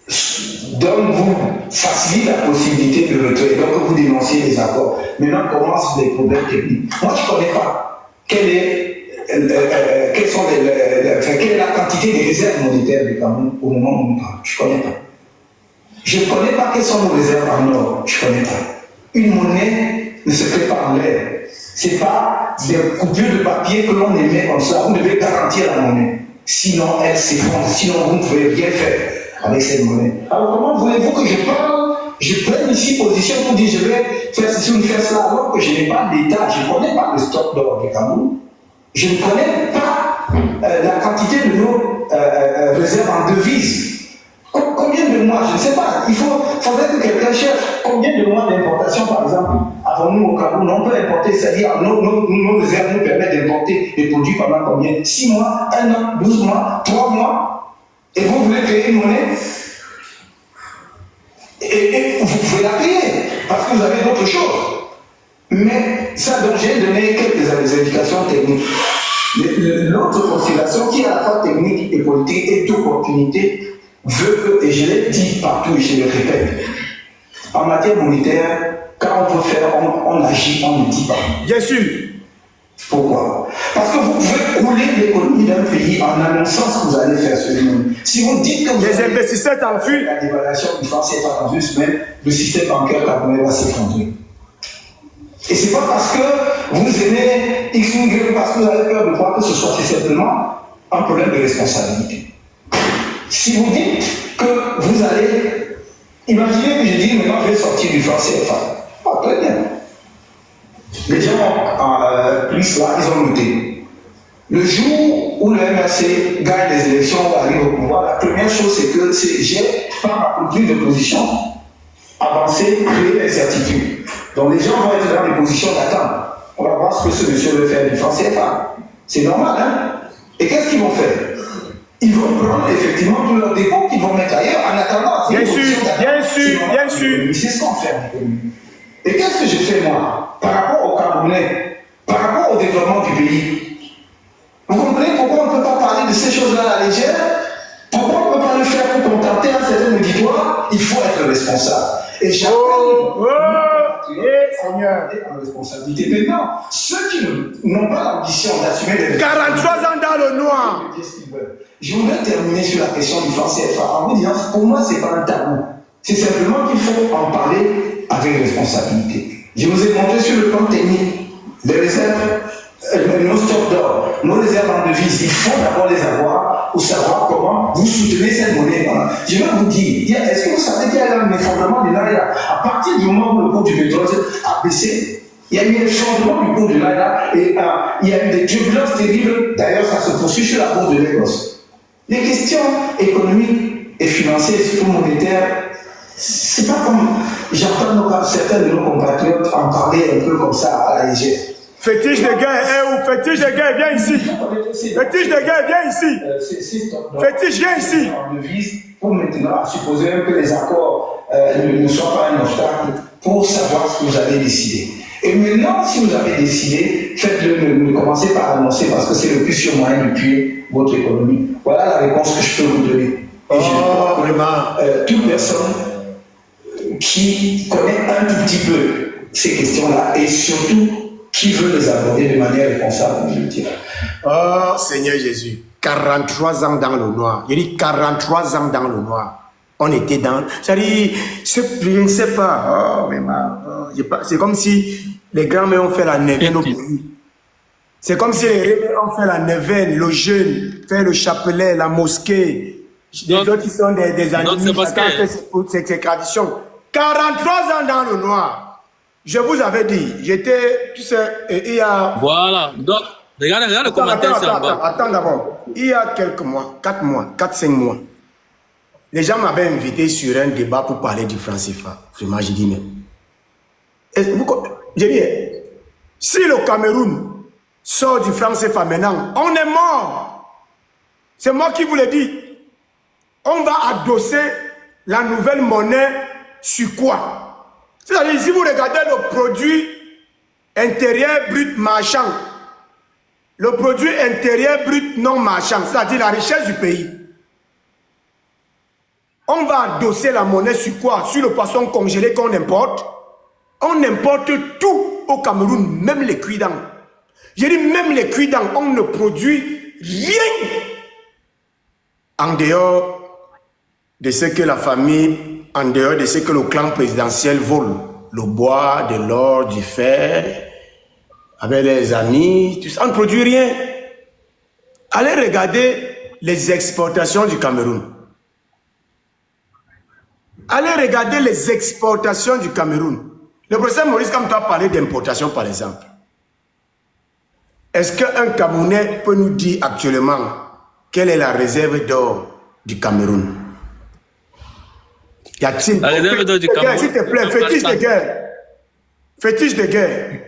vous facilitent la possibilité de retrait, donc que vous dénonciez les accords. Maintenant commencent les problèmes techniques. Moi, je ne connais pas quelle est la quantité de réserves monétaires du Cameroun au moment où on parle. Je ne connais pas. Je ne connais pas quelles sont nos réserves en or. Je ne connais pas. Une monnaie ne se fait pas en l'air. Ce n'est pas des coupures de papier que l'on émet comme ça. Vous devez garantir la monnaie. Sinon, elle s'effondre. Sinon, vous ne pouvez rien faire avec cette monnaie. Alors, comment voulez-vous que je prenne ici position pour dire je vais faire ceci ou faire cela alors que je n'ai pas d'État, je ne connais pas le stock d'or du Cameroun. Je ne connais pas la quantité de nos réserves en devises. Combien de mois, je ne sais pas, il faudrait que quelqu'un cherche combien de mois d'importation, par exemple, avons-nous au Cameroun. On peut importer, c'est-à-dire nos réserves nous permettent d'importer des produits pendant combien? 6 mois, 1 an, 12 mois, 3 mois. Et vous voulez créer une monnaie et vous pouvez la créer, parce que vous avez d'autres choses. Mais ça, donc j'ai donné quelques indications techniques. L'autre considération qui est à la fois technique et politique et d'opportunité veut que, et je l'ai dit partout et je le répète, en matière monétaire, quand on peut faire, on agit, on ne dit pas.
Bien sûr.
Pourquoi? Parce que vous pouvez couler l'économie d'un pays en annonçant ce que vous allez faire sur lui-même. Si vous dites que vous
les investisseurs t'enfuient,
la dévaluation du franc CFA dans une semaine, le système bancaire camerounais va s'effondrer. Et c'est pas parce que vous aimez X ou Y, parce que vous avez peur de croire que ce soit simplement un problème de responsabilité. Si vous dites que vous allez, imaginez que je dis maintenant je vais sortir du franc CFA. Ah, très bien. Les gens ont pris cela, ils ont noté. Le jour où le MRC gagne les élections ou arrive au pouvoir, la première chose c'est que j'ai, par ma prise de position, avancé, créé l'incertitude. Donc les gens vont être dans des positions d'attente. On va voir ce que ce monsieur veut faire du franc CFA. C'est normal, hein? Et qu'est-ce qu'ils vont faire? Ils vont prendre effectivement tous leurs dépôts qu'ils vont mettre ailleurs en attendant.
Bien sûr, bien sûr, bien sûr.
C'est ce qu'on fait. Et qu'est-ce que je fais moi par rapport aux Camerounais, par rapport au développement du pays? Vous comprenez pourquoi on ne peut pas parler de ces choses-là à la légère? Pourquoi on ne peut pas le faire pour contenter un certain auditoire? Il faut être responsable. Et j'appelle
Seigneur,
en responsabilité. Maintenant, ceux qui n'ont pas l'ambition d'assumer les
43 ans dans le noir.
Je voudrais terminer sur la question du franc CFA en vous disant, pour moi, ce n'est pas un tabou. C'est simplement qu'il faut en parler avec responsabilité. Je vous ai montré sur le plan technique les réserves, nos stocks d'or, nos réserves en devises. Il faut d'abord les avoir pour savoir comment vous soutenez cette monnaie. Je vais vous dire, est-ce que vous savez qu'il y a eu un effondrement de naira? À partir du moment où le cours du pétrole a baissé, il y a eu un effondrement du cours du naira et il y a eu des turbulences terribles. D'ailleurs, ça se poursuit sur la bourse de Lagos. Les questions économiques et financières et surtout monétaires, c'est pas comme j'entends certains de nos compatriotes en parler un peu comme ça à la légère.
Fétiche de guerre, fétiche de guerre, viens ici. Fétiche de guerre, viens ici. Fétiche, viens ici.
On vise pour maintenant supposer que les accords ne soient pas un obstacle pour savoir ce que vous avez décidé. Et maintenant, si vous avez décidé, faites-le, ne commencez pas à annoncer parce que c'est le plus sûr moyen de tuer votre économie. Voilà la réponse que je peux vous donner. Et je crois vraiment toute personne qui connaît un tout petit peu ces questions-là et surtout qui veut les aborder de manière responsable, je le dirais.
Oh Seigneur Jésus, 43 ans dans le noir. Je dis 43 ans dans le noir. On était dans... C'est-à-dire, je ne sais pas. Oh, c'est comme si les grands-mères ont fait la neuvaine au pays. C'est comme si les réveils ont fait la neuvaine, le jeûne, fait le chapelet, la mosquée. Les autres qui sont des animés, chacun fait ses traditions. 43 ans dans le noir. Je vous avais dit, j'étais, tu sais, il y a...
Voilà. Donc, Regarde le commentaire, c'est en bas.
Attends d'abord. Il y a quelques mois, 4-5 mois, les gens m'avaient invité sur un débat pour parler du franc CFA. Vraiment, j'ai dit, mais... J'ai dit, si le Cameroun sort du franc CFA maintenant, on est mort. C'est moi qui vous l'ai dit. On va adosser la nouvelle monnaie sur quoi? C'est-à-dire, si vous regardez le produit intérieur brut marchand, le produit intérieur brut non marchand, c'est-à-dire la richesse du pays, on va adosser la monnaie sur quoi? Sur le poisson congelé qu'on importe. On importe tout au Cameroun, même les cuits-dents. J'ai dit même les cuits-dents, on ne produit rien en dehors de ce que la famille, en dehors de ce que le clan présidentiel vole. Le bois, de l'or, du fer, avec les amis, tout ça, on ne produit rien. Allez regarder les exportations du Cameroun. Allez regarder les exportations du Cameroun. Le professeur Maurice Kamto a parlé d'importation, par exemple. Est-ce qu'un Camerounais peut nous dire actuellement quelle est la réserve d'or du Cameroun? Y a-t-il...
La réserve d'or du Cameroun.
S'il te plaît, fétiche de guerre. Fétiche de guerre.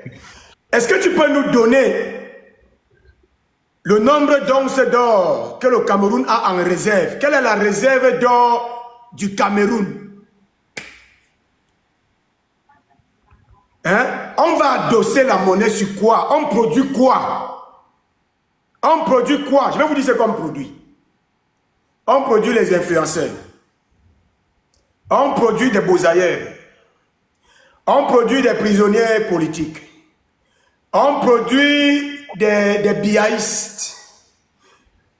Est-ce que tu peux nous donner le nombre d'onces d'or que le Cameroun a en réserve? Quelle est la réserve d'or du Cameroun? Hein? On va adosser la monnaie sur quoi? On produit quoi? On produit quoi? Je vais vous dire ce qu'on produit. On produit les influenceurs. On produit des beaux ailleurs. On produit des prisonniers politiques. On produit des biaïstes.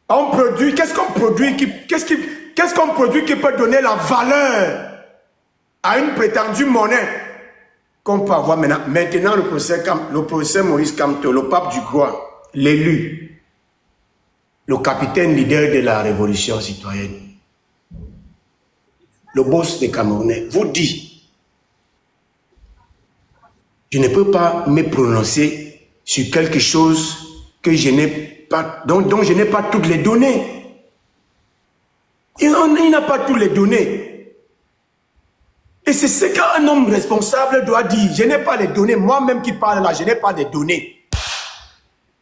On produit... Qu'est-ce qu'on produit qu'est-ce qu'on produit qui peut donner la valeur à une prétendue monnaie qu'on peut avoir maintenant? Maintenant, le professeur Maurice Kamto, le pape du Groix, l'élu, le capitaine leader de la révolution citoyenne, le boss des Camerounais, vous dit, je ne peux pas me prononcer sur quelque chose que je n'ai pas, dont je n'ai pas toutes les données. Il n'a pas toutes les données. Et c'est ce qu'un homme responsable doit dire. Je n'ai pas les données. Moi-même qui parle là, je n'ai pas les données.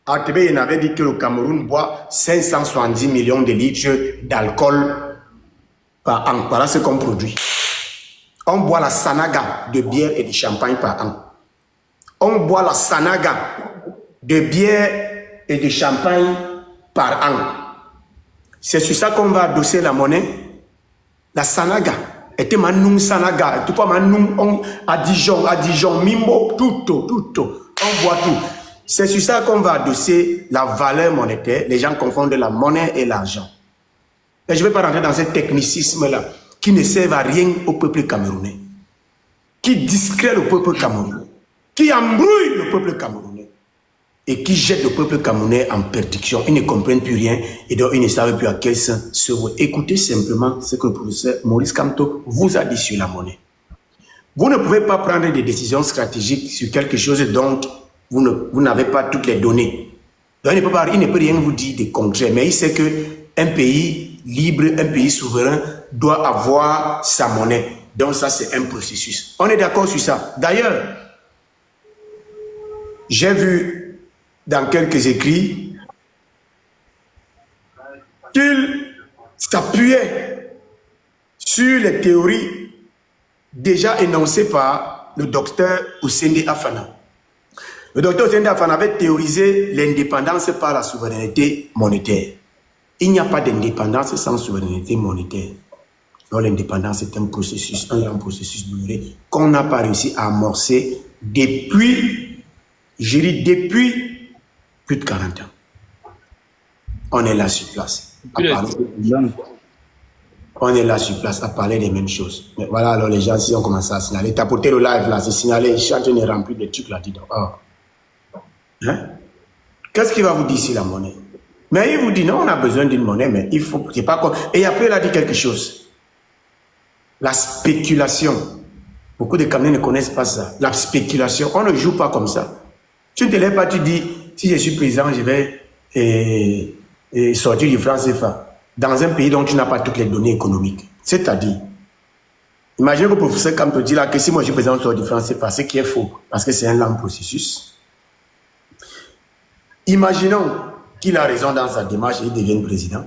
Artebe, il avait dit que le Cameroun boit 570 millions de litres d'alcool par an. Voilà ce qu'on produit. On boit la Sanaga de bière et de champagne par an. On boit la Sanaga de bière et de champagne par an. C'est sur ça qu'on va adosser la monnaie. La Sanaga. Et Manoum Sanaga, tout pas Manoum à Dijon, Mimbo, tout. On voit tout. C'est sur ça qu'on va adosser la valeur monétaire. Les gens confondent la monnaie et l'argent. Et je ne vais pas rentrer dans ce technicisme-là qui ne sert à rien au peuple camerounais, qui discrète le peuple camerounais, qui embrouille le peuple camerounais et qui jette le peuple camerounais en perdition. Ils ne comprennent plus rien et donc ils ne savent plus à quel sens se vouer. Écoutez simplement ce que le professeur Maurice Kamto vous a dit sur la monnaie. Vous ne pouvez pas prendre des décisions stratégiques sur quelque chose dont vous n'avez pas toutes les données. Donc il ne peut rien vous dire de concret, mais il sait qu'un pays libre, un pays souverain doit avoir sa monnaie. Donc ça, c'est un processus. On est d'accord sur ça. D'ailleurs, j'ai vu dans quelques écrits qu'il s'appuyait sur les théories déjà énoncées par le docteur Ousseini Afana. Le docteur Ousseini Afana avait théorisé l'indépendance par la souveraineté monétaire. Il n'y a pas d'indépendance sans souveraineté monétaire. Donc l'indépendance est un processus, un long processus duré qu'on n'a pas réussi à amorcer depuis, je dis depuis plus de 40 ans. On est là sur place. On est là sur place à parler des mêmes choses. Mais voilà, alors les gens, si on commence à signaler, tapoter le live là, c'est signaler, je suis en train de remplir des trucs là, dis donc. Oh. Hein? Qu'est-ce qu'il va vous dire sur la monnaie? Mais il vous dit non, on a besoin d'une monnaie, mais il faut, c'est pas comme. Et après, il a dit quelque chose. La spéculation. Beaucoup de Camerounais ne connaissent pas ça. La spéculation, on ne joue pas comme ça. Tu ne te lèves pas, tu dis, si je suis président, je vais sortir du franc CFA dans un pays dont tu n'as pas toutes les données économiques. C'est-à-dire, imaginez que le professeur Kamto dit là que si moi je suis président, je sors du franc CFA, ce qui est faux, parce que c'est un lent processus. Imaginons qu'il a raison dans sa démarche et il devienne président.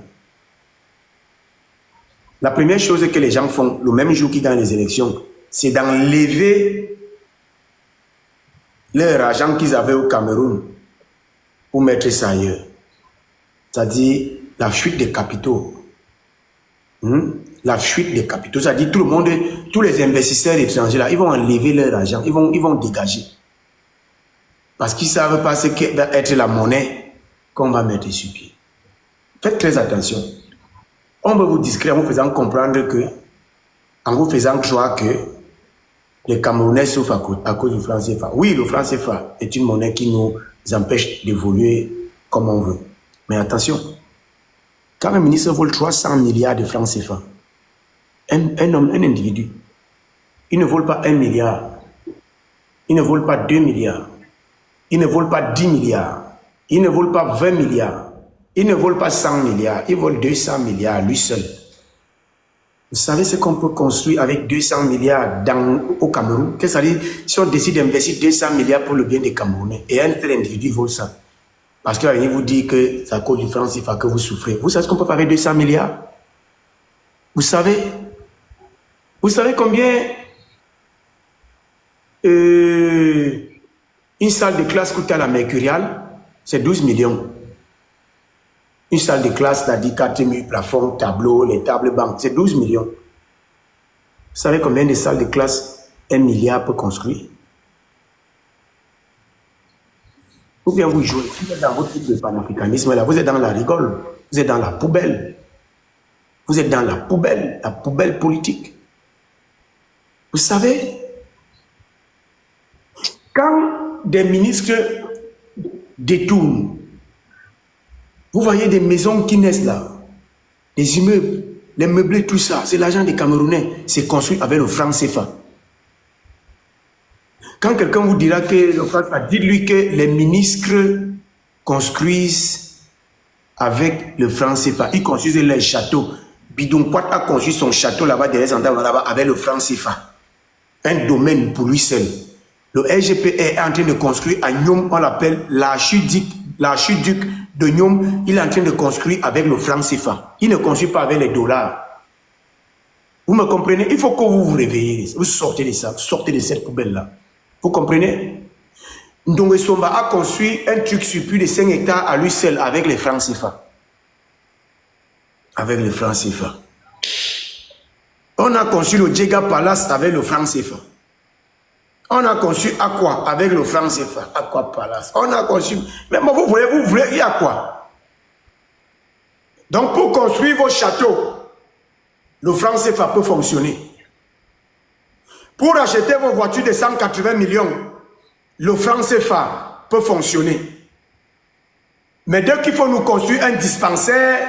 La première chose que les gens font le même jour qu'ils gagnent les élections, c'est d'enlever leur argent qu'ils avaient au Cameroun pour mettre ça ailleurs. C'est-à-dire la fuite des capitaux. La fuite des capitaux. C'est-à-dire tout le monde, tous les investisseurs étrangers là, ils vont enlever leur argent, ils vont dégager. Parce qu'ils ne savent pas ce qu'est être la monnaie qu'on va mettre sur pied. Faites très attention. On veut vous distraire en vous faisant comprendre que, en vous faisant croire que les Camerounais souffrent à cause du franc CFA. Oui, le franc CFA est une monnaie qui nous empêche d'évoluer comme on veut. Mais attention, quand un ministre vole 300 milliards de francs CFA, un homme, un individu, il ne vole pas 1 milliard, il ne vole pas 2 milliards, il ne vole pas 10 milliards, il ne vole pas 20 milliards, il ne vole pas 100 milliards, il vole 200 milliards lui seul. Vous savez ce qu'on peut construire avec 200 milliards au Cameroun? Qu'est-ce que ça dit si on décide d'investir 200 milliards pour le bien des Camerounais et un tel individu vole ça? Parce qu'il va venir vous dire que c'est à cause du franc CFA que vous souffrez. Vous savez ce qu'on peut faire avec 200 milliards? Vous savez combien une salle de classe coûte à la Mercuriale? C'est 12 millions. Une salle de classe, c'est-à-dire 4 murs, plafond, tableau, les tables banques, c'est 12 millions. Vous savez combien de salles de classe 1 milliard peut construire? Ou bien vous jouez, vous êtes dans votre type de panafricanisme, là, vous êtes dans la rigole, vous êtes dans la poubelle. Vous êtes dans la poubelle politique. Vous savez, quand des ministres détournent, vous voyez des maisons qui naissent là, des immeubles, les meublés, tout ça, c'est l'argent des Camerounais, c'est construit avec le franc CFA. Quand quelqu'un vous dira que le franc CFA, dites-lui que les ministres construisent avec le franc CFA. Ils construisent les châteaux. Bidon Poit a construit son château là-bas, là-bas, avec le franc CFA. Un domaine pour lui seul. Le RGP est en train de construire à Nyom, on l'appelle l'archiduc de Nyom, il est en train de construire avec le franc CFA. Il ne construit pas avec les dollars. Vous me comprenez? Il faut que vous vous réveillez. Vous sortez de ça, sortez de cette poubelle-là. Vous comprenez? Ndongo Somba a construit un truc sur plus de 5 hectares à lui seul avec les francs CFA. Avec le franc CFA. On a construit le Djega Palace avec le franc CFA. On a conçu Aqua avec le franc CFA, Aqua Palace. On a conçu, mais vous voulez, il y a quoi? Donc pour construire vos châteaux, le franc CFA peut fonctionner. Pour acheter vos voitures de 180 millions, le franc CFA peut fonctionner. Mais dès qu'il faut nous construire un dispensaire,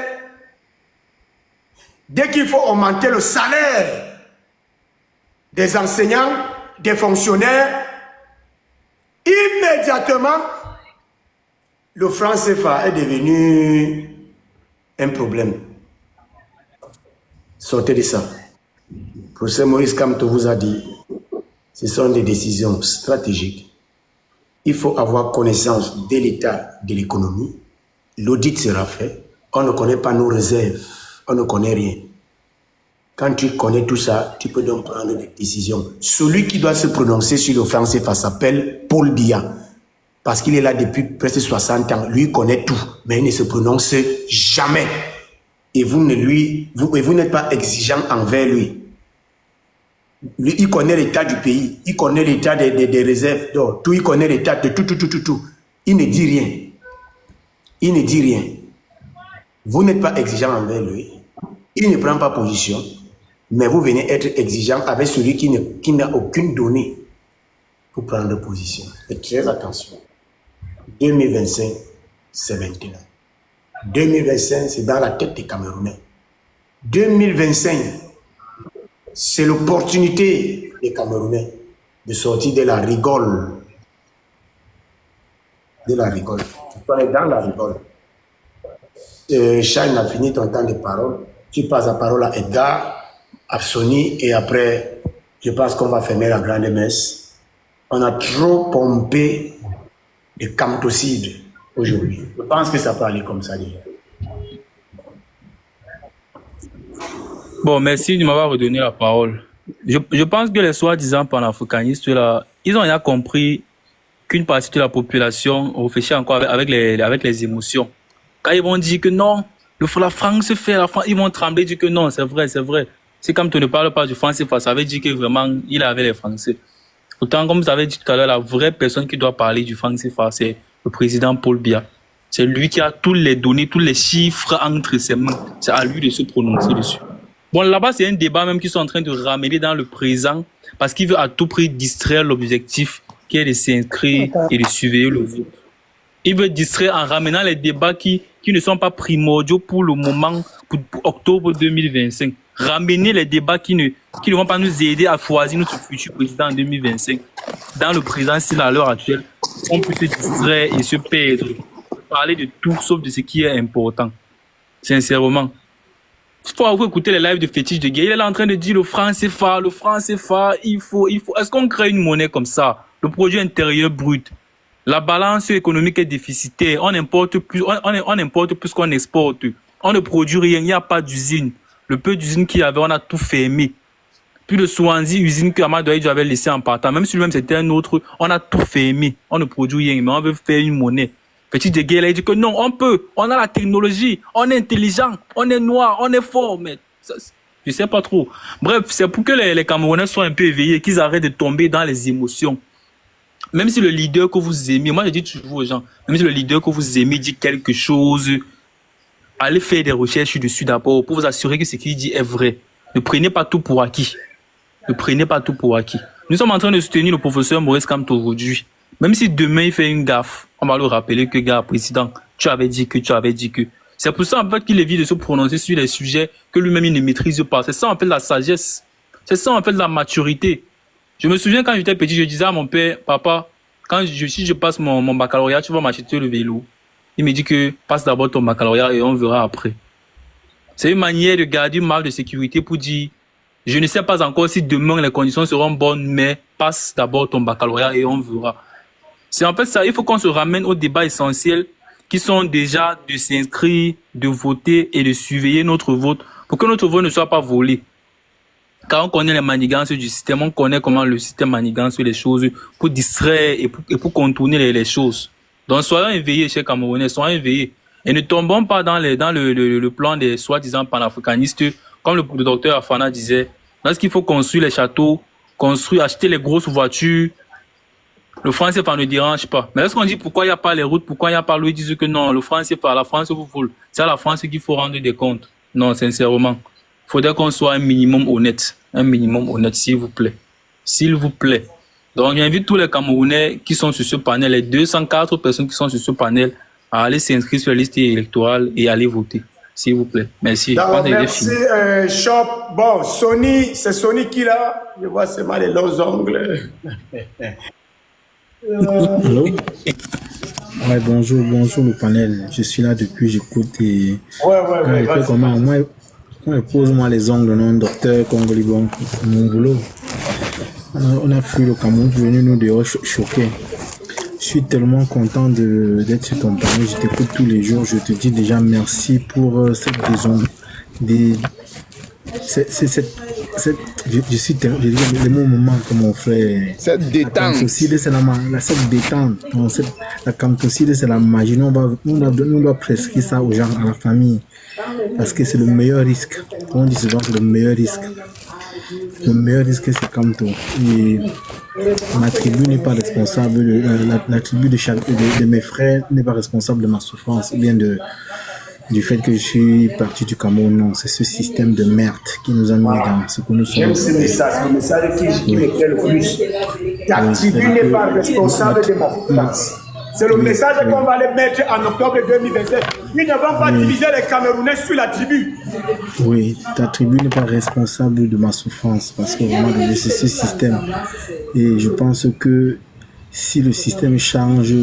dès qu'il faut augmenter le salaire des enseignants, des fonctionnaires, immédiatement, le franc CFA est devenu un problème. Sortez de ça. Le professeur Maurice Kamto vous a dit, ce sont des décisions stratégiques. Il faut avoir connaissance de l'état de l'économie. L'audit sera fait. On ne connaît pas nos réserves. On ne connaît rien. Quand tu connais tout ça, tu peux donc prendre des décisions. Celui qui doit se prononcer sur le franc CFA s'appelle Paul Biya. Parce qu'il est là depuis presque 60 ans. Lui connaît tout, mais il ne se prononce jamais. Et vous n'êtes pas exigeant envers lui. Lui, il connaît l'état du pays. Il connaît l'état des réserves d'or. Tout, il connaît l'état de tout. Il ne dit rien. Il ne dit rien. Vous n'êtes pas exigeant envers lui. Il ne prend pas position. Mais vous venez être exigeant avec celui qui n'a aucune donnée pour prendre position. Faites très attention. 2025, c'est maintenant. 2025, c'est dans la tête des Camerounais. 2025, c'est l'opportunité des Camerounais de sortir de la rigole. De la rigole. On est dans la rigole. Shine a fini ton temps de parole. Tu passes la parole à Edgar, à Sony, et après, je pense qu'on va fermer la grande messe. On a trop pompé de camtocides aujourd'hui. Je pense que ça peut aller comme ça déjà.
Bon, merci de m'avoir redonné la parole. Je pense que les soi-disant panafricanistes, là, ils ont rien compris qu'une partie de la population réfléchit encore avec les émotions. Quand ils vont dire que non, la France fait, ils vont trembler, dire que non, c'est vrai, c'est vrai. C'est comme tu ne parles pas du français, ça veut dire que vraiment, il avait les Français. Pourtant, comme vous avez dit tout à l'heure, la vraie personne qui doit parler du français, c'est le président Paul Biya. C'est lui qui a toutes les données, tous les chiffres entre ses mains. C'est à lui de se prononcer dessus. Bon, là-bas, c'est un débat même qu'ils sont en train de ramener dans le présent parce qu'il veut à tout prix distraire l'objectif qui est de s'inscrire et de surveiller le vote. Il veut distraire en ramenant les débats qui ne sont pas primordiaux pour le moment, pour octobre 2025. Ramener les débats qui ne vont pas nous aider à choisir notre futur président en 2025. Dans le présent, si à l'heure actuelle, on peut se distraire et se perdre. Parler de tout sauf de ce qui est important. Sincèrement. Il faut écouter les lives de Fétiche de Guerre. Il est là en train de dire le franc CFA, il faut. Est-ce qu'on crée une monnaie comme ça? Le produit intérieur brut. La balance économique est déficitaire. On importe plus qu'on exporte. On ne produit rien. Il n'y a pas d'usine. Le peu d'usines qu'il y avait, on a tout fermé. Plus de 70 usines que Ahmad Ahidjo avait laissé en partant. Même si lui-même c'était un autre, on a tout fermé. On ne produit rien, mais on veut faire une monnaie. Fétiche de Guerre, il dit que non, on peut. On a la technologie. On est intelligent. On est noir. On est fort. Mais ça, je sais pas trop. Bref, c'est pour que les Camerounais soient un peu éveillés, qu'ils arrêtent de tomber dans les émotions. Même si le leader que vous aimez, moi je dis toujours aux gens, même si le leader que vous aimez dit quelque chose, allez faire des recherches dessus d'abord pour vous assurer que ce qu'il dit est vrai. Ne prenez pas tout pour acquis. Ne prenez pas tout pour acquis. Nous sommes en train de soutenir le professeur Maurice Kamto aujourd'hui. Même si demain il fait une gaffe, on va le rappeler que, gars, président, tu avais dit que. C'est pour ça en fait qu'il évite de se prononcer sur les sujets que lui-même il ne maîtrise pas. C'est ça en fait la sagesse. C'est ça en fait la maturité. Je me souviens quand j'étais petit, je disais à mon père, papa, si je passe mon baccalauréat, tu vas m'acheter le vélo. Il me dit que passe d'abord ton baccalauréat et on verra après. C'est une manière de garder une marge de sécurité pour dire, je ne sais pas encore si demain les conditions seront bonnes, mais passe d'abord ton baccalauréat et on verra. C'est en fait ça, il faut qu'on se ramène aux débats essentiels qui sont déjà de s'inscrire, de voter et de surveiller notre vote pour que notre vote ne soit pas volé. Car on connaît les manigances du système, on connaît comment le système manigance les choses pour distraire et pour contourner les choses. Donc soyons éveillés, chers Camerounais, soyons éveillés. Et ne tombons pas dans le plan des soi-disant panafricanistes, comme le docteur Afana disait. Lorsqu'il faut construire les châteaux, acheter les grosses voitures, le franc CFA ne dérange pas. Mais lorsqu'on dit pourquoi il n'y a pas les routes, pourquoi il n'y a pas l'eau, ils disent que non, le franc CFA, la France vous vole. C'est à la France qu'il faut rendre des comptes. Non, sincèrement. Il faudrait qu'on soit un minimum honnête, s'il vous plaît. S'il vous plaît. Donc, j'invite tous les Camerounais qui sont sur ce panel, les 204 personnes qui sont sur ce panel, à aller s'inscrire sur la liste électorale et aller voter. S'il vous plaît. Merci.
Merci, Shop. Bon, Sony, c'est Sony qui l'a. Je vois seulement les longs ongles.
Allô? Ouais, bonjour le panel. Je suis là depuis, j'écoute et...
Ouais.
Il fait comment? Moi, pose-moi les ongles, non, docteur Congolibon, c'est mon boulot. On a fui le Cameroun, venu nous dehors choquer. Je suis tellement content d'être sur ton panel, je t'écoute tous les jours, je te dis déjà merci pour cette désolation. Je suis tellement, je dis le moment que mon frère.
Cette détente.
Cette détente. La camtocide, c'est la magie. Nous doit prescrire ça aux gens, à la famille. Parce que c'est le meilleur risque. On dit souvent que c'est le meilleur risque. Le meilleur risque, c'est Camto. Et ma tribu n'est pas responsable, la tribu de mes frères n'est pas responsable de ma souffrance, ou bien du fait que je suis parti du Cameroun. Non, c'est ce système de merde qui nous a mis dans ce que nous sommes.
J'aime ce message, le message qui me plaît le plus. La tribu n'est pas responsable de ma souffrance. C'est le message qu'on va les mettre en octobre 2027. Ils ne vont pas diviser les Camerounais sur la tribu.
Oui, ta tribu n'est pas responsable de ma souffrance parce que vraiment c'est ce système. Et je pense que Si le système change,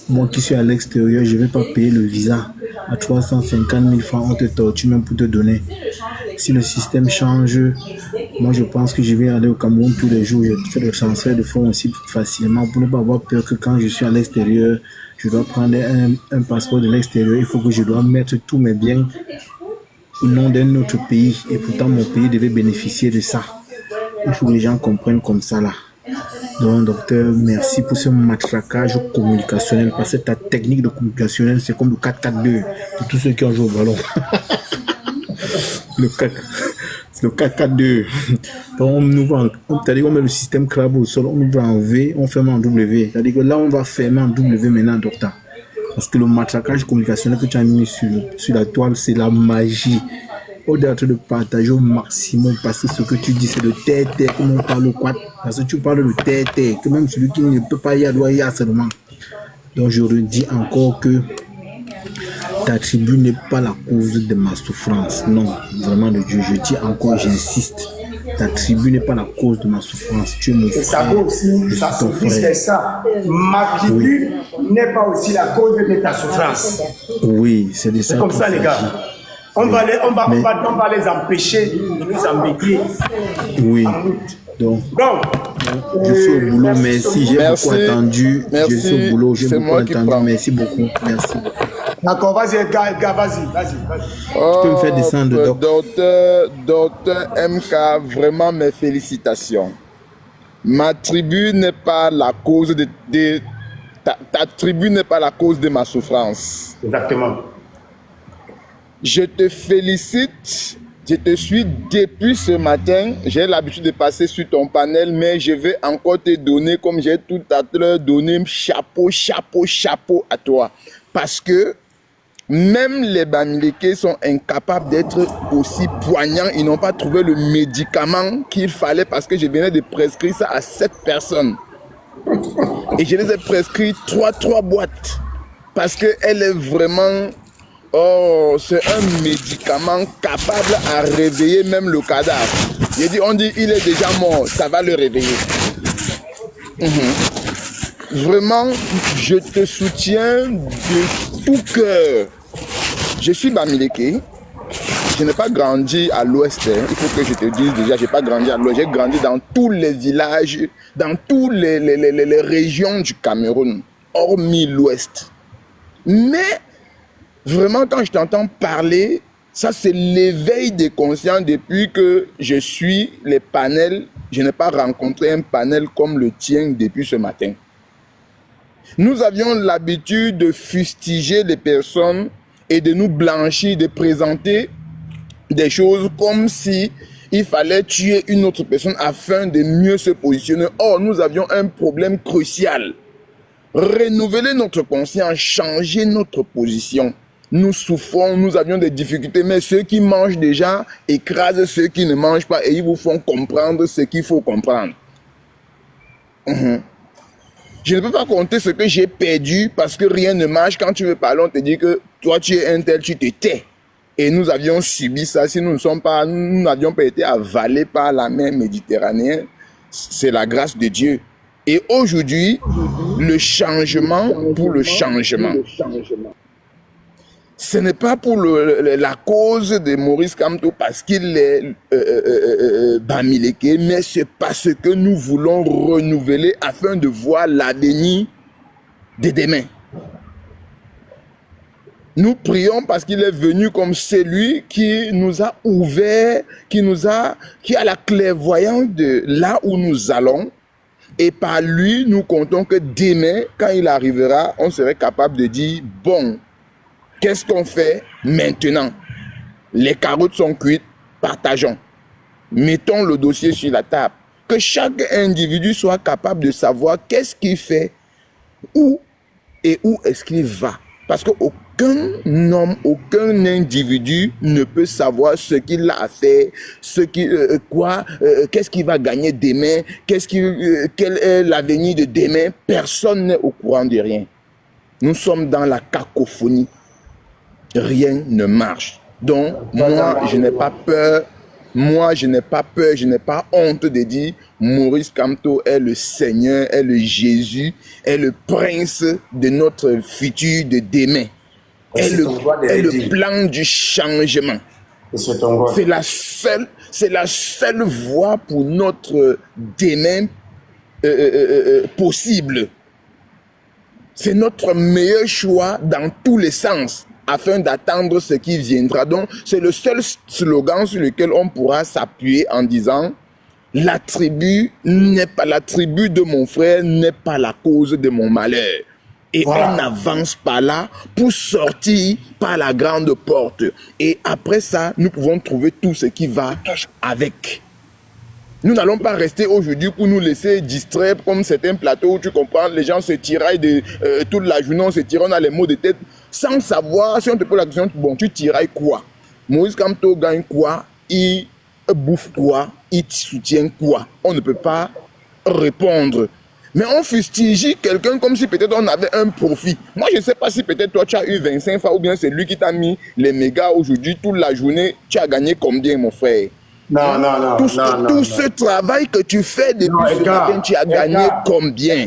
moi qui suis à l'extérieur, je ne vais pas payer le visa à 350 000 francs, on te torture même pour te donner. Si le système change, moi je pense que je vais aller au Cameroun tous les jours. Je fais le transfert de fonds aussi facilement pour ne pas avoir peur que quand je suis à l'extérieur, je dois prendre un passeport de l'extérieur. Il faut que je dois mettre tous mes biens au nom d'un autre pays. Et pourtant, mon pays devait bénéficier de ça. Il faut que les gens comprennent comme ça là. Donc, docteur, merci pour ce matraquage communicationnel. Parce que ta technique de communication, c'est comme le 4-4-2 pour tous ceux qui ont joué au ballon. C'est le 4-4-2. Donc, on nous va, c'est-à-dire qu'on met le système crabe au sol, on nous va en V, on ferme en W. C'est-à-dire que là, on va fermer en W maintenant, docteur. Parce que le matraquage communicationnel que tu as mis sur la toile, c'est la magie. Au-delà de partager au maximum, parce que ce que tu dis, c'est de terre-terre, comme on parle au quad. Parce que tu parles de terre-terre, que même celui qui ne peut pas y aller, doit y aller seulement. Donc, je redis encore que ta tribu n'est pas la cause de ma souffrance. Non, vraiment de Dieu. Je dis encore, j'insiste. Ta tribu n'est pas la cause de ma souffrance. Tu es mon frère.
Ça vaut aussi,
Je
ça
suis ton
c'est
frère.
ça. Ma tribu n'est pas aussi la cause de ta souffrance.
Oui, c'est de ça.
C'est comme
qu'il
ça, les
s'agit.
gars. On va les empêcher de nous embêter.
Oui. Donc,
Donc,
je suis au boulot. Merci. J'ai
Merci.
beaucoup attendu.
Merci.
Je suis au boulot. J'ai
C'est
beaucoup
moi qui
attendu.
prends.
Merci beaucoup. Merci.
d'accord, vas-y, gars, vas-y.
Tu peux me faire descendre, Doc.
Docteur MK, vraiment mes félicitations. Ma tribu n'est pas la cause ta tribu n'est pas la cause de ma souffrance.
Exactement.
Je te félicite. Je te suis depuis ce matin. J'ai l'habitude de passer sur ton panel, mais je vais encore te donner, comme j'ai tout à l'heure donné, chapeau à toi. Parce que même les Bamileke sont incapables d'être aussi poignants. Ils n'ont pas trouvé le médicament qu'il fallait parce que je venais de prescrire ça à 7 personnes. Et je les ai prescrit 3 boîtes. Parce qu'elle est vraiment... Oh, c'est un médicament capable à réveiller même le cadavre. On dit, il est déjà mort, ça va le réveiller. Vraiment, je te soutiens de tout cœur. Je suis Bamileke. Je n'ai pas grandi à l'ouest. Il faut que je te dise déjà, je n'ai pas grandi à l'ouest. J'ai grandi dans tous les villages, dans toutes les régions du Cameroun, hormis l'ouest. Mais vraiment, quand je t'entends parler, ça c'est l'éveil des consciences. Depuis que je suis les panels, je n'ai pas rencontré un panel comme le tien depuis ce matin. Nous avions l'habitude de fustiger les personnes et de nous blanchir, de présenter des choses comme si il fallait tuer une autre personne afin de mieux se positionner. Or, nous avions un problème crucial. Renouveler notre conscience, changer notre position. Nous souffrons, nous avions des difficultés, mais ceux qui mangent déjà écrasent ceux qui ne mangent pas et ils vous font comprendre ce qu'il faut comprendre. Je ne peux pas compter ce que j'ai perdu parce que rien ne marche. Quand tu veux parler, on te dit que toi tu es un tel, tu te tais. Et nous avions subi ça. Si nous n'avions pas été avalés par la mer Méditerranéenne, c'est la grâce de Dieu. Et aujourd'hui, le changement pour le changement. Ce n'est pas pour la cause de Maurice Kamto parce qu'il est Bamileke, mais c'est parce que nous voulons renouveler afin de voir l'avenir de demain. Nous prions parce qu'il est venu comme celui qui nous a ouvert, qui a la clairvoyance de là où nous allons. Et par lui, nous comptons que demain, quand il arrivera, on serait capable de dire, bon, qu'est-ce qu'on fait maintenant? Les carottes sont cuites, partageons. Mettons le dossier sur la table. Que chaque individu soit capable de savoir qu'est-ce qu'il fait, où est-ce qu'il va. Parce qu'aucun homme, aucun individu ne peut savoir ce qu'il a à faire, qu'est-ce qu'il va gagner demain, quel est l'avenir de demain. Personne n'est au courant de rien. Nous sommes dans la cacophonie. Rien ne marche. Donc, moi, je n'ai pas peur moi, je n'ai pas peur, je n'ai pas honte de dire Maurice Kamto est le Seigneur, est le Jésus, est le prince de notre futur de demain. Est le plan du changement. C'est la seule voie pour notre demain possible. C'est notre meilleur choix dans tous les sens afin d'attendre ce qui viendra. Donc, c'est le seul slogan sur lequel on pourra s'appuyer en disant la tribu de mon frère n'est pas la cause de mon malheur. Et on n'avance pas là pour sortir par la grande porte. Et après ça, nous pouvons trouver tout ce qui va avec. Nous n'allons pas rester aujourd'hui pour nous laisser distraire comme certains plateaux où tu comprends, les gens se tiraillent toute la journée, on se tire, on a les maux de tête, sans savoir, si on te pose la question, bon, tu tirailles quoi? Maurice Kamto gagne quoi? Il bouffe quoi? Il soutient quoi? On ne peut pas répondre. Mais on fustige quelqu'un comme si peut-être on avait un profit. Moi, je ne sais pas si peut-être toi, tu as eu 25 fois ou bien c'est lui qui t'a mis les mégas aujourd'hui, toute la journée. Tu as gagné combien, mon frère?
Non.
Tout ce travail que tu fais depuis ce matin, tu as gagné combien?